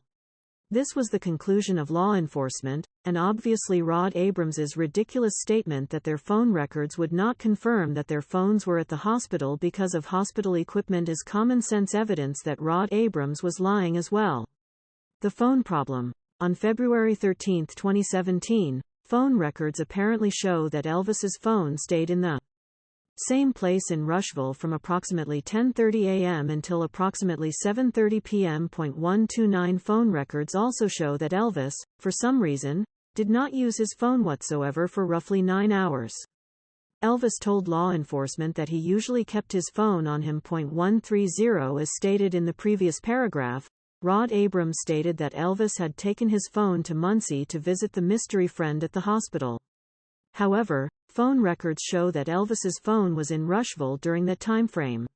This was the conclusion of law enforcement, and obviously Rod Abrams's ridiculous statement that their phone records would not confirm that their phones were at the hospital because of hospital equipment is common sense evidence that Rod Abrams was lying as well. The phone problem. On February 13, 2017, phone records apparently show that Elvis's phone stayed in the same place in Rushville from approximately 10:30 a.m. until approximately 7:30 p.m. 129 Phone records also show that Elvis, for some reason, did not use his phone whatsoever for roughly 9 hours. Elvis told law enforcement that he usually kept his phone on him. 130 As stated in the previous paragraph, Rod Abrams stated that Elvis had taken his phone to Muncie to visit the mystery friend at the hospital. However, phone records show that Elvis's phone was in Rushville during that time frame.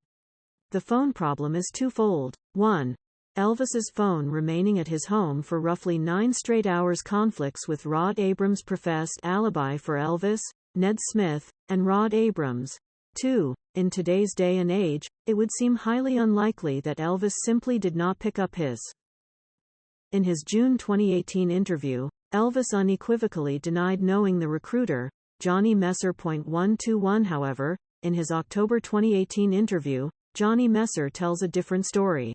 The phone problem is twofold. 1. Elvis's phone remaining at his home for roughly 9 straight hours conflicts with Rod Abrams' professed alibi for Elvis, Ned Smith, and Rod Abrams. 2. In today's day and age, it would seem highly unlikely that Elvis simply did not pick up his. In his June 2018 interview, Elvis unequivocally denied knowing the recruiter, Johnny Messer. 121 However, in his October 2018 interview, Johnny Messer tells a different story.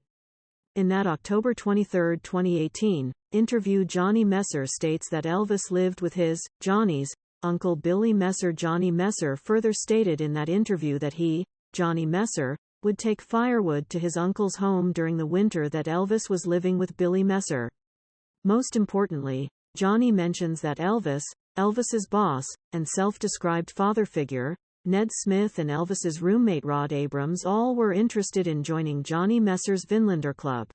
In that October 23, 2018, interview, Johnny Messer states that Elvis lived with his, Johnny's, uncle Billy Messer. Johnny Messer further stated in that interview that he, Johnny Messer, would take firewood to his uncle's home during the winter that Elvis was living with Billy Messer. Most importantly, Johnny mentions that Elvis, Elvis's boss, and self-described father figure, Ned Smith, and Elvis's roommate Rod Abrams all were interested in joining Johnny Messer's Vinlander Club.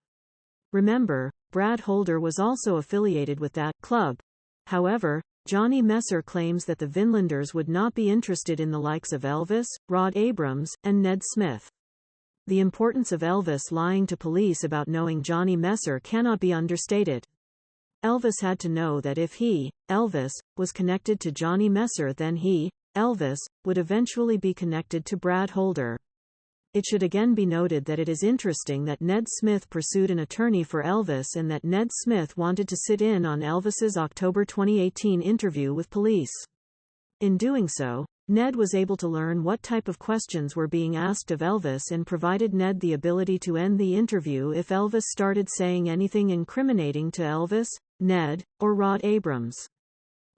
Remember, Brad Holder was also affiliated with that club. However, Johnny Messer claims that the Vinlanders would not be interested in the likes of Elvis, Rod Abrams, and Ned Smith. The importance of Elvis lying to police about knowing Johnny Messer cannot be understated. Elvis had to know that if he, Elvis, was connected to Johnny Messer, then he, Elvis, would eventually be connected to Brad Holder. It should again be noted that it is interesting that Ned Smith pursued an attorney for Elvis and that Ned Smith wanted to sit in on Elvis's October 2018 interview with police. In doing so, Ned was able to learn what type of questions were being asked of Elvis and provided Ned the ability to end the interview if Elvis started saying anything incriminating to Elvis, Ned, or Rod Abrams.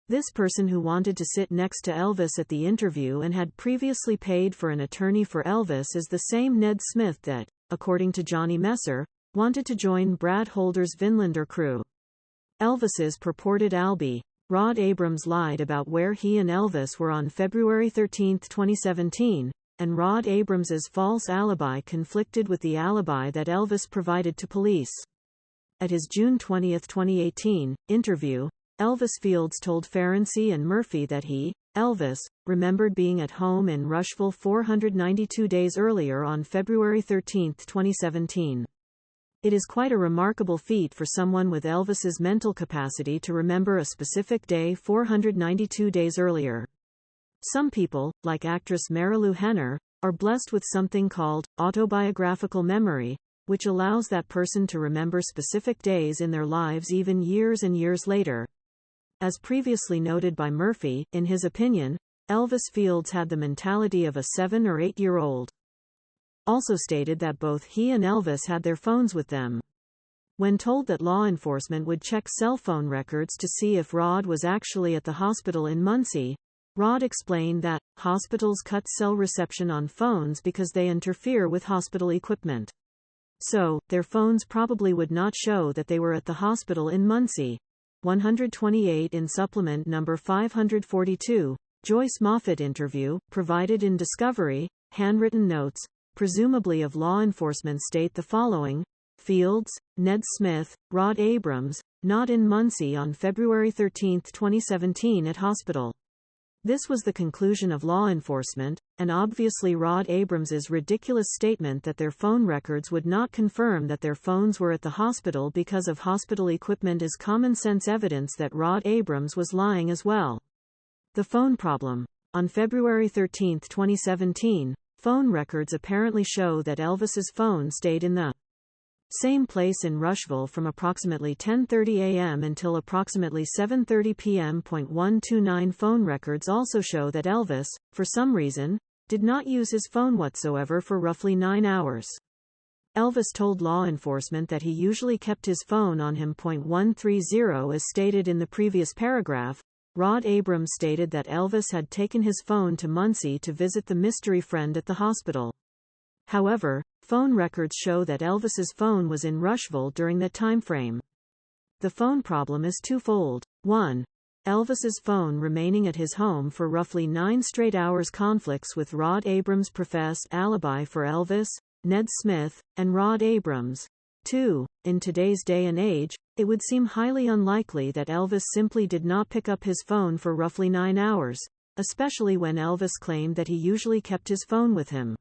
This person who wanted to sit next to Elvis at the interview and had previously paid for an attorney for Elvis is the same Ned Smith that, according to Johnny Messer, wanted to join Brad Holder's Vinlander crew. Elvis's purported alibi. Rod Abrams lied about where he and Elvis were on February 13, 2017, and Rod Abrams's false alibi conflicted with the alibi that Elvis provided to police. At his June 20, 2018, interview, Elvis Fields told Ferenczi and Murphy that he, Elvis, remembered being at home in Rushville 492 days earlier on February 13, 2017. It is quite a remarkable feat for someone with Elvis's mental capacity to remember a specific day 492 days earlier. Some people, like actress Marilu Henner, are blessed with something called autobiographical memory, which allows that person to remember specific days in their lives even years and years later. As previously noted by Murphy, in his opinion, Elvis Fields had the mentality of a 7 or 8-year-old. Also stated that both he and Elvis had their phones with them. When told that law enforcement would check cell phone records to see if Rod was actually at the hospital in Muncie, Rod explained that hospitals cut cell reception on phones because they interfere with hospital equipment. So, their phones probably would not show that they were at the hospital in Muncie. 128 in supplement number 542, Joyce Moffett interview, provided in Discovery, handwritten notes, presumably of law enforcement state the following: Fields, Ned Smith, Rod Abrams, not in Muncie on February 13, 2017 at hospital. This was the conclusion of law enforcement, and obviously Rod Abrams's ridiculous statement that their phone records would not confirm that their phones were at the hospital because of hospital equipment is common sense evidence that Rod Abrams was lying as well. The phone problem. On February 13, 2017, phone records apparently show that Elvis's phone stayed in the same place in Rushville from approximately 10:30 a.m. until approximately 7:30 p.m. 129 phone records also show that Elvis, for some reason, did not use his phone whatsoever for roughly 9 hours. Elvis told law enforcement that he usually kept his phone on him. 130 as stated in the previous paragraph. Rod Abrams stated that Elvis had taken his phone to Muncie to visit the mystery friend at the hospital. However, phone records show that Elvis's phone was in Rushville during that time frame. The phone problem is twofold. 1. Elvis's phone remaining at his home for roughly 9 straight hours conflicts with Rod Abrams' professed alibi for Elvis, Ned Smith, and Rod Abrams. 2. In today's day and age, it would seem highly unlikely that Elvis simply did not pick up his phone for roughly 9 hours, especially when Elvis claimed that he usually kept his phone with him.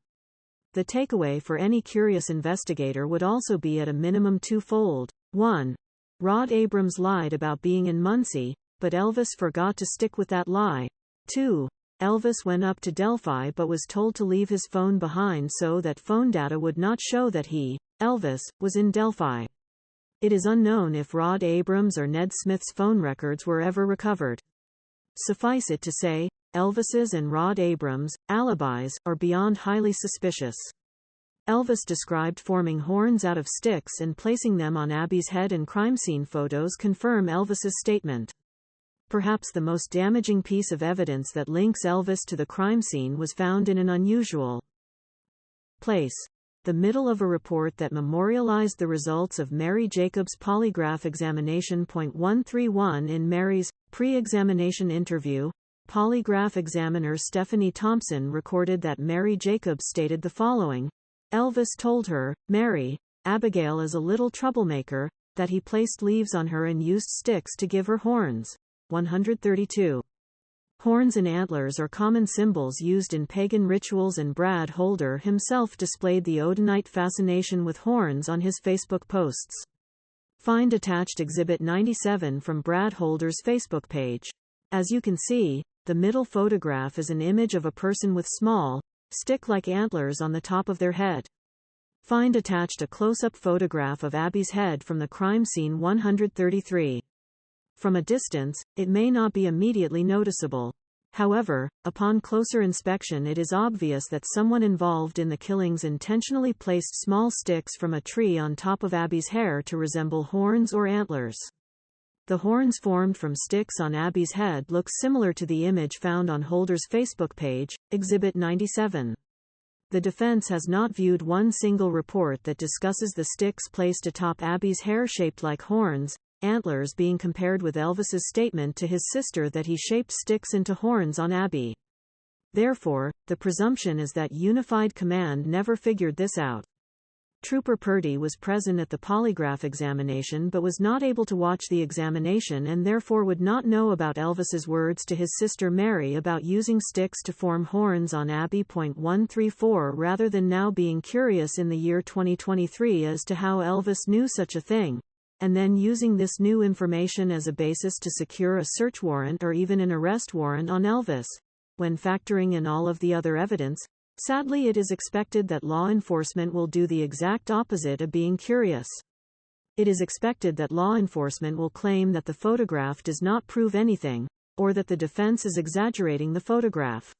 The takeaway for any curious investigator would also be at a minimum twofold. 1. Rod Abrams lied about being in Muncie, but Elvis forgot to stick with that lie. 2. Elvis went up to Delphi but was told to leave his phone behind so that phone data would not show that he, Elvis, was in Delphi. It is unknown if Rod Abrams or Ned Smith's phone records were ever recovered. Suffice it to say, Elvis's and Rod Abrams' alibis are beyond highly suspicious. Elvis described forming horns out of sticks and placing them on Abby's head, and crime scene photos confirm Elvis's statement. Perhaps the most damaging piece of evidence that links Elvis to the crime scene was found in an unusual place. The middle of a report that memorialized the results of Mary Jacobs' polygraph examination. 131 In Mary's pre-examination interview, polygraph examiner Stephanie Thompson recorded that Mary Jacobs stated the following: Elvis told her, Mary, Abigail is a little troublemaker, that he placed leaves on her and used sticks to give her horns. 132. Horns and antlers are common symbols used in pagan rituals, and Brad Holder himself displayed the Odinite fascination with horns on his Facebook posts. Find attached Exhibit 97 from Brad Holder's Facebook page. As you can see, the middle photograph is an image of a person with small, stick-like antlers on the top of their head. Find attached a close-up photograph of Abby's head from the crime scene 133. From a distance, it may not be immediately noticeable. However, upon closer inspection it is obvious that someone involved in the killings intentionally placed small sticks from a tree on top of Abby's hair to resemble horns or antlers. The horns formed from sticks on Abby's head look similar to the image found on Holder's Facebook page, Exhibit 97. The defense has not viewed one single report that discusses the sticks placed atop Abby's hair shaped like horns, antlers being compared with Elvis's statement to his sister that he shaped sticks into horns on Abby. Therefore, the presumption is that Unified Command never figured this out. Trooper Purdy was present at the polygraph examination but was not able to watch the examination and therefore would not know about Elvis's words to his sister Mary about using sticks to form horns on Abby. 134 Rather than now being curious in the year 2023 as to how Elvis knew such a thing, and then using this new information as a basis to secure a search warrant or even an arrest warrant on Elvis, when factoring in all of the other evidence, sadly it is expected that law enforcement will do the exact opposite of being curious. It is expected that law enforcement will claim that the photograph does not prove anything, or that the defense is exaggerating the photograph.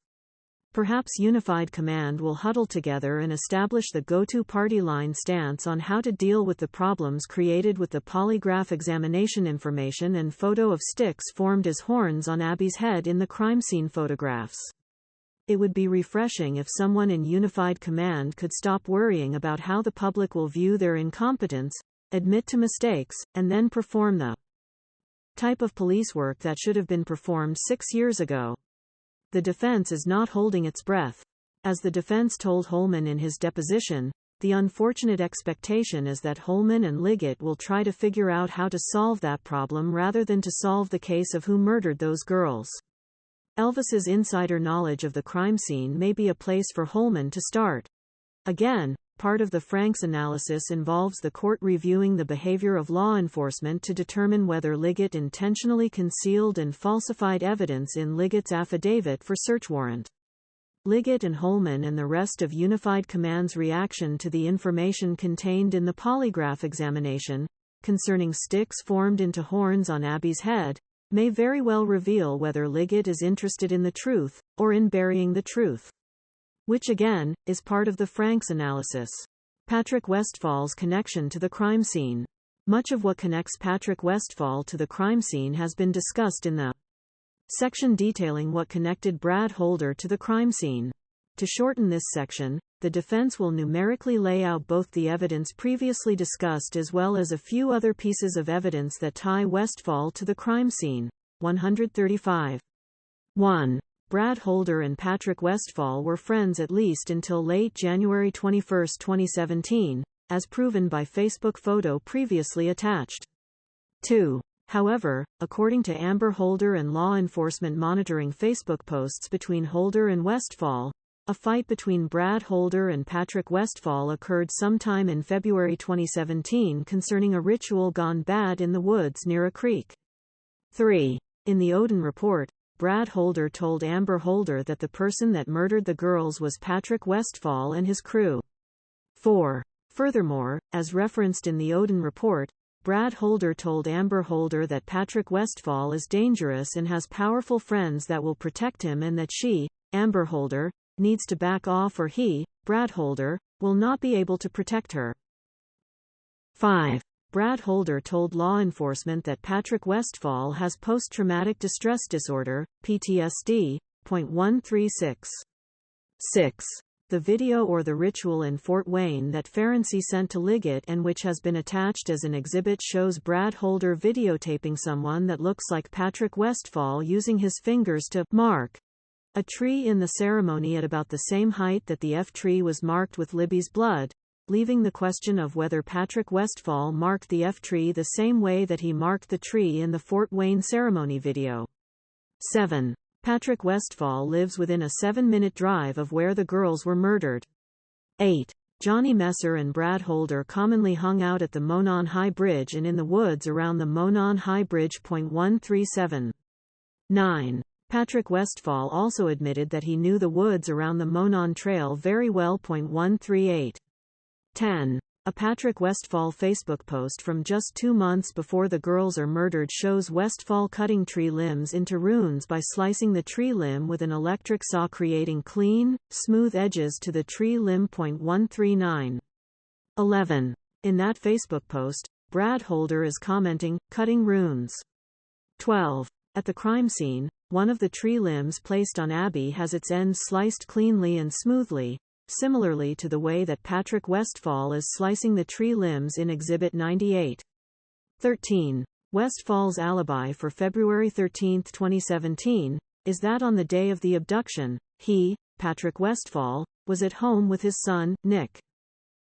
Perhaps Unified Command will huddle together and establish the go-to party line stance on how to deal with the problems created with the polygraph examination information and photo of sticks formed as horns on Abby's head in the crime scene photographs. It would be refreshing if someone in Unified Command could stop worrying about how the public will view their incompetence, admit to mistakes, and then perform the type of police work that should have been performed 6 years ago. The defense is not holding its breath. As the defense told Holman in his deposition, the unfortunate expectation is that Holman and Liggett will try to figure out how to solve that problem rather than to solve the case of who murdered those girls. Elvis's insider knowledge of the crime scene may be a place for Holman to start. Again, part of the Franks analysis involves the court reviewing the behavior of law enforcement to determine whether Liggett intentionally concealed and falsified evidence in Liggett's affidavit for search warrant. Liggett and Holman and the rest of Unified Command's reaction to the information contained in the polygraph examination, concerning sticks formed into horns on Abby's head, may very well reveal whether Liggett is interested in the truth, or in burying the truth. Which again, is part of the Franks analysis. Patrick Westfall's connection to the crime scene. Much of what connects Patrick Westfall to the crime scene has been discussed in the section detailing what connected Brad Holder to the crime scene. To shorten this section, the defense will numerically lay out both the evidence previously discussed as well as a few other pieces of evidence that tie Westfall to the crime scene. 135. 1. Brad Holder and Patrick Westfall were friends at least until late January 21, 2017, as proven by Facebook photo previously attached. 2. However, according to Amber Holder and law enforcement monitoring Facebook posts between Holder and Westfall, a fight between Brad Holder and Patrick Westfall occurred sometime in February 2017 concerning a ritual gone bad in the woods near a creek. 3. In the Odin report, Brad Holder told Amber Holder that the person that murdered the girls was Patrick Westfall and his crew. 4. Furthermore, as referenced in the Odin report, Brad Holder told Amber Holder that Patrick Westfall is dangerous and has powerful friends that will protect him and that she, Amber Holder, needs to back off or he, Brad Holder, will not be able to protect her. 5. Brad Holder told law enforcement that Patrick Westfall has post-traumatic distress disorder, PTSD. 136. 6. The video or the ritual in Fort Wayne that Ferenczi sent to Liggett and which has been attached as an exhibit shows Brad Holder videotaping someone that looks like Patrick Westfall using his fingers to mark a tree in the ceremony at about the same height that the F tree was marked with Libby's blood, leaving the question of whether Patrick Westfall marked the F tree the same way that he marked the tree in the Fort Wayne ceremony video. 7. Patrick Westfall lives within a 7-minute drive of where the girls were murdered. 8. Johnny Messer and Brad Holder commonly hung out at the Monon High Bridge and in the woods around the Monon High Bridge. 137. 9. Patrick Westfall also admitted that he knew the woods around the Monon Trail very well. 138. 10. A Patrick Westfall Facebook post from just 2 months before the girls are murdered shows Westfall cutting tree limbs into runes by slicing the tree limb with an electric saw, creating clean, smooth edges to the tree limb. 139. 11. In that Facebook post, Brad Holder is commenting, "Cutting runes." 12. At the crime scene, one of the tree limbs placed on Abby has its ends sliced cleanly and smoothly, similarly to the way that Patrick Westfall is slicing the tree limbs in Exhibit 98. 13. Westfall's alibi for February 13, 2017, is that on the day of the abduction, he, Patrick Westfall, was at home with his son, Nick.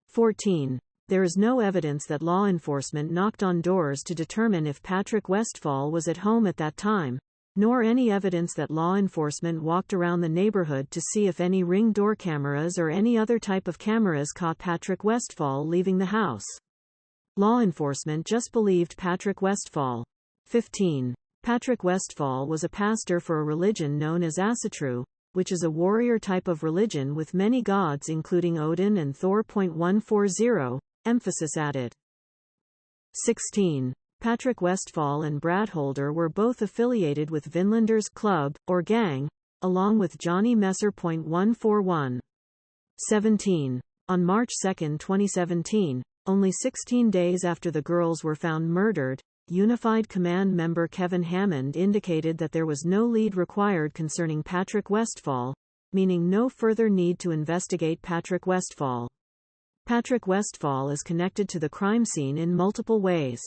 14. There is no evidence that law enforcement knocked on doors to determine if Patrick Westfall was at home at that time, nor any evidence that law enforcement walked around the neighborhood to see if any Ring door cameras or any other type of cameras caught Patrick Westfall leaving the house. Law enforcement just believed Patrick Westfall. 15. Patrick Westfall was a pastor for a religion known as Asatru, which is a warrior type of religion with many gods including Odin and Thor. 140, emphasis added. 16. Patrick Westfall and Brad Holder were both affiliated with Vinlanders Club, or gang, along with Johnny Messer. 141. 17. On March 2, 2017, only 16 days after the girls were found murdered, Unified Command member Kevin Hammond indicated that there was no lead required concerning Patrick Westfall, meaning no further need to investigate Patrick Westfall. Patrick Westfall is connected to the crime scene in multiple ways.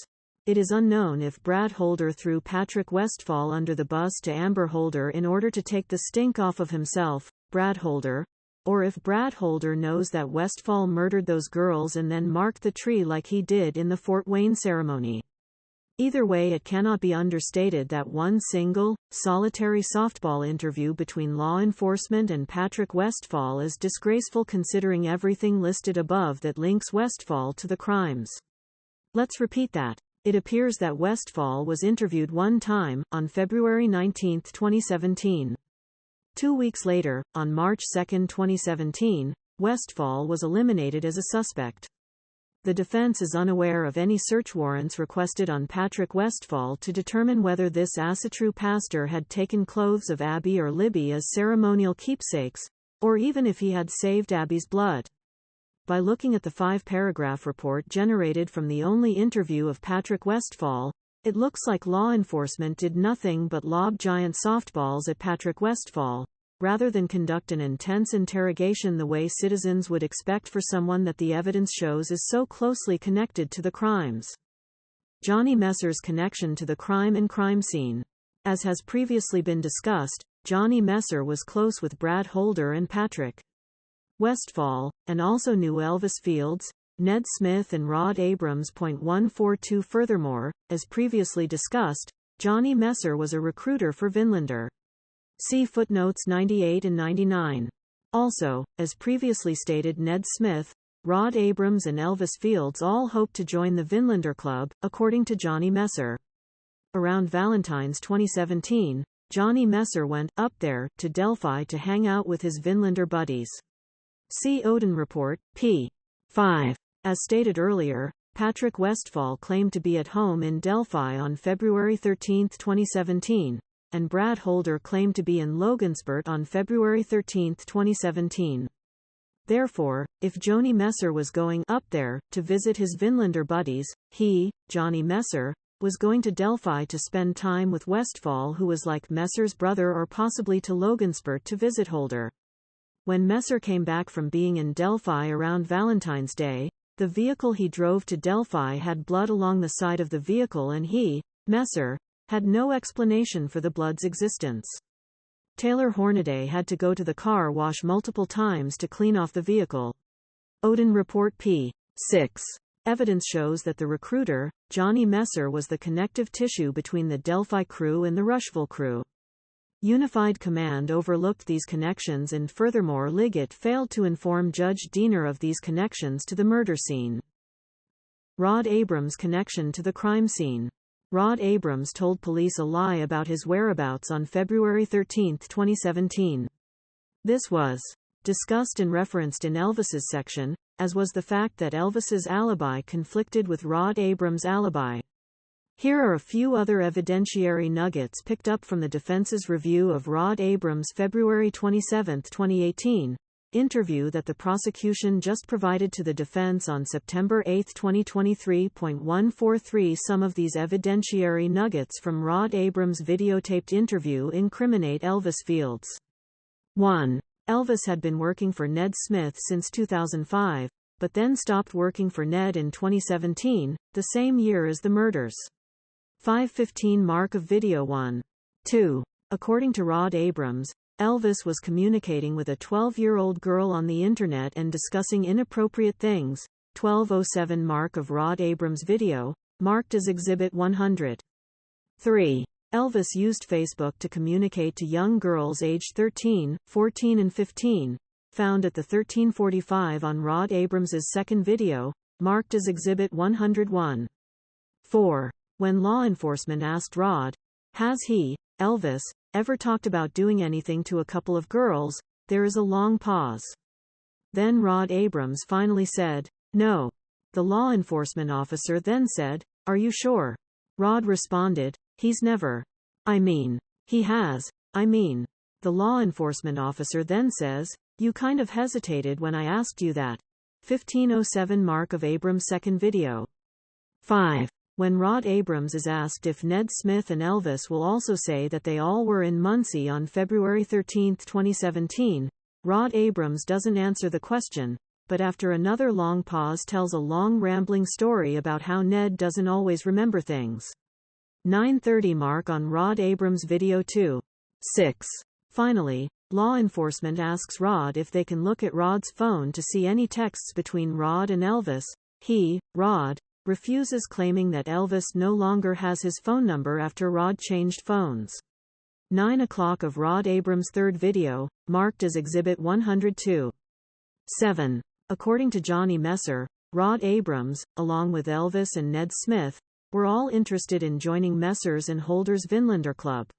It is unknown if Brad Holder threw Patrick Westfall under the bus to Amber Holder in order to take the stink off of himself, Brad Holder, or if Brad Holder knows that Westfall murdered those girls and then marked the tree like he did in the Fort Wayne ceremony. Either way, it cannot be understated that one single, solitary softball interview between law enforcement and Patrick Westfall is disgraceful considering everything listed above that links Westfall to the crimes. Let's repeat that. It appears that Westfall was interviewed one time, on February 19, 2017. 2 weeks later, on March 2, 2017, Westfall was eliminated as a suspect. The defense is unaware of any search warrants requested on Patrick Westfall to determine whether this Asatru pastor had taken clothes of Abby or Libby as ceremonial keepsakes, or even if he had saved Abby's blood. By looking at the 5-paragraph report generated from the only interview of Patrick Westfall, it looks like law enforcement did nothing but lob giant softballs at Patrick Westfall, rather than conduct an intense interrogation the way citizens would expect for someone that the evidence shows is so closely connected to the crimes. Johnny Messer's connection to the crime and crime scene. As has previously been discussed, Johnny Messer was close with Brad Holder and Patrick Westfall, and also knew Elvis Fields, Ned Smith and Rod Abrams. 142. Furthermore, as previously discussed, Johnny Messer was a recruiter for Vinlander. See footnotes 98 and 99. Also, as previously stated, Ned Smith, Rod Abrams and Elvis Fields all hoped to join the Vinlander Club, according to Johnny Messer. Around Valentine's 2017, Johnny Messer went up there to Delphi to hang out with his Vinlander buddies. See Odin Report, p. 5. As stated earlier, Patrick Westfall claimed to be at home in Delphi on February 13, 2017, and Brad Holder claimed to be in Logansport on February 13, 2017. Therefore, if Johnny Messer was going up there to visit his Vinlander buddies, he, Johnny Messer, was going to Delphi to spend time with Westfall, who was like Messer's brother, or possibly to Logansport to visit Holder. When Messer came back from being in Delphi around Valentine's Day, the vehicle he drove to Delphi had blood along the side of the vehicle and he, Messer, had no explanation for the blood's existence. Taylor Hornaday had to go to the car wash multiple times to clean off the vehicle. Odin Report p. 6. Evidence shows that the recruiter, Johnny Messer, was the connective tissue between the Delphi crew and the Rushville crew. Unified Command overlooked these connections, and furthermore Liggett failed to inform Judge Diener of these connections to the murder scene. Rod Abrams' connection to the crime scene. Rod Abrams told police a lie about his whereabouts on February 13, 2017. This was discussed and referenced in Elvis's section, as was the fact that Elvis's alibi conflicted with Rod Abrams' alibi. Here are a few other evidentiary nuggets picked up from the defense's review of Rod Abrams' February 27, 2018, interview that the prosecution just provided to the defense on September 8, 2023.143. Some of these evidentiary nuggets from Rod Abrams' videotaped interview incriminate Elvis Fields. 1. Elvis had been working for Ned Smith since 2005, but then stopped working for Ned in 2017, the same year as the murders. 5:15 mark of video 1. 2. According to Rod Abrams, Elvis was communicating with a 12-year-old girl on the internet and discussing inappropriate things. 12:07 mark of Rod Abrams' video, marked as Exhibit 100. 3. Elvis used Facebook to communicate to young girls aged 13, 14 and 15, found at the 13:45 on Rod Abrams' second video, marked as Exhibit 101. 4. When law enforcement asked Rod, "Has he, Elvis, ever talked about doing anything to a couple of girls?" there is a long pause. Then Rod Abrams finally said, "No." The law enforcement officer then said, "Are you sure?" Rod responded, "He's never. I mean, he has. I mean." The law enforcement officer then says, "You kind of hesitated when I asked you that." 15:07 mark of Abrams' second video. 5. When Rod Abrams is asked if Ned Smith and Elvis will also say that they all were in Muncie on February 13, 2017, Rod Abrams doesn't answer the question, but after another long pause tells a long rambling story about how Ned doesn't always remember things. 9:30 mark on Rod Abrams' video 2. 6. Finally, law enforcement asks Rod if they can look at Rod's phone to see any texts between Rod and Elvis. He, Rod, refuses, claiming that Elvis no longer has his phone number after Rod changed phones. 9 o'clock of Rod Abrams' third video, marked as Exhibit 102. 7. According to Johnny Messer, Rod Abrams, along with Elvis and Ned Smith, were all interested in joining Messer's and Holder's Vinlander Club.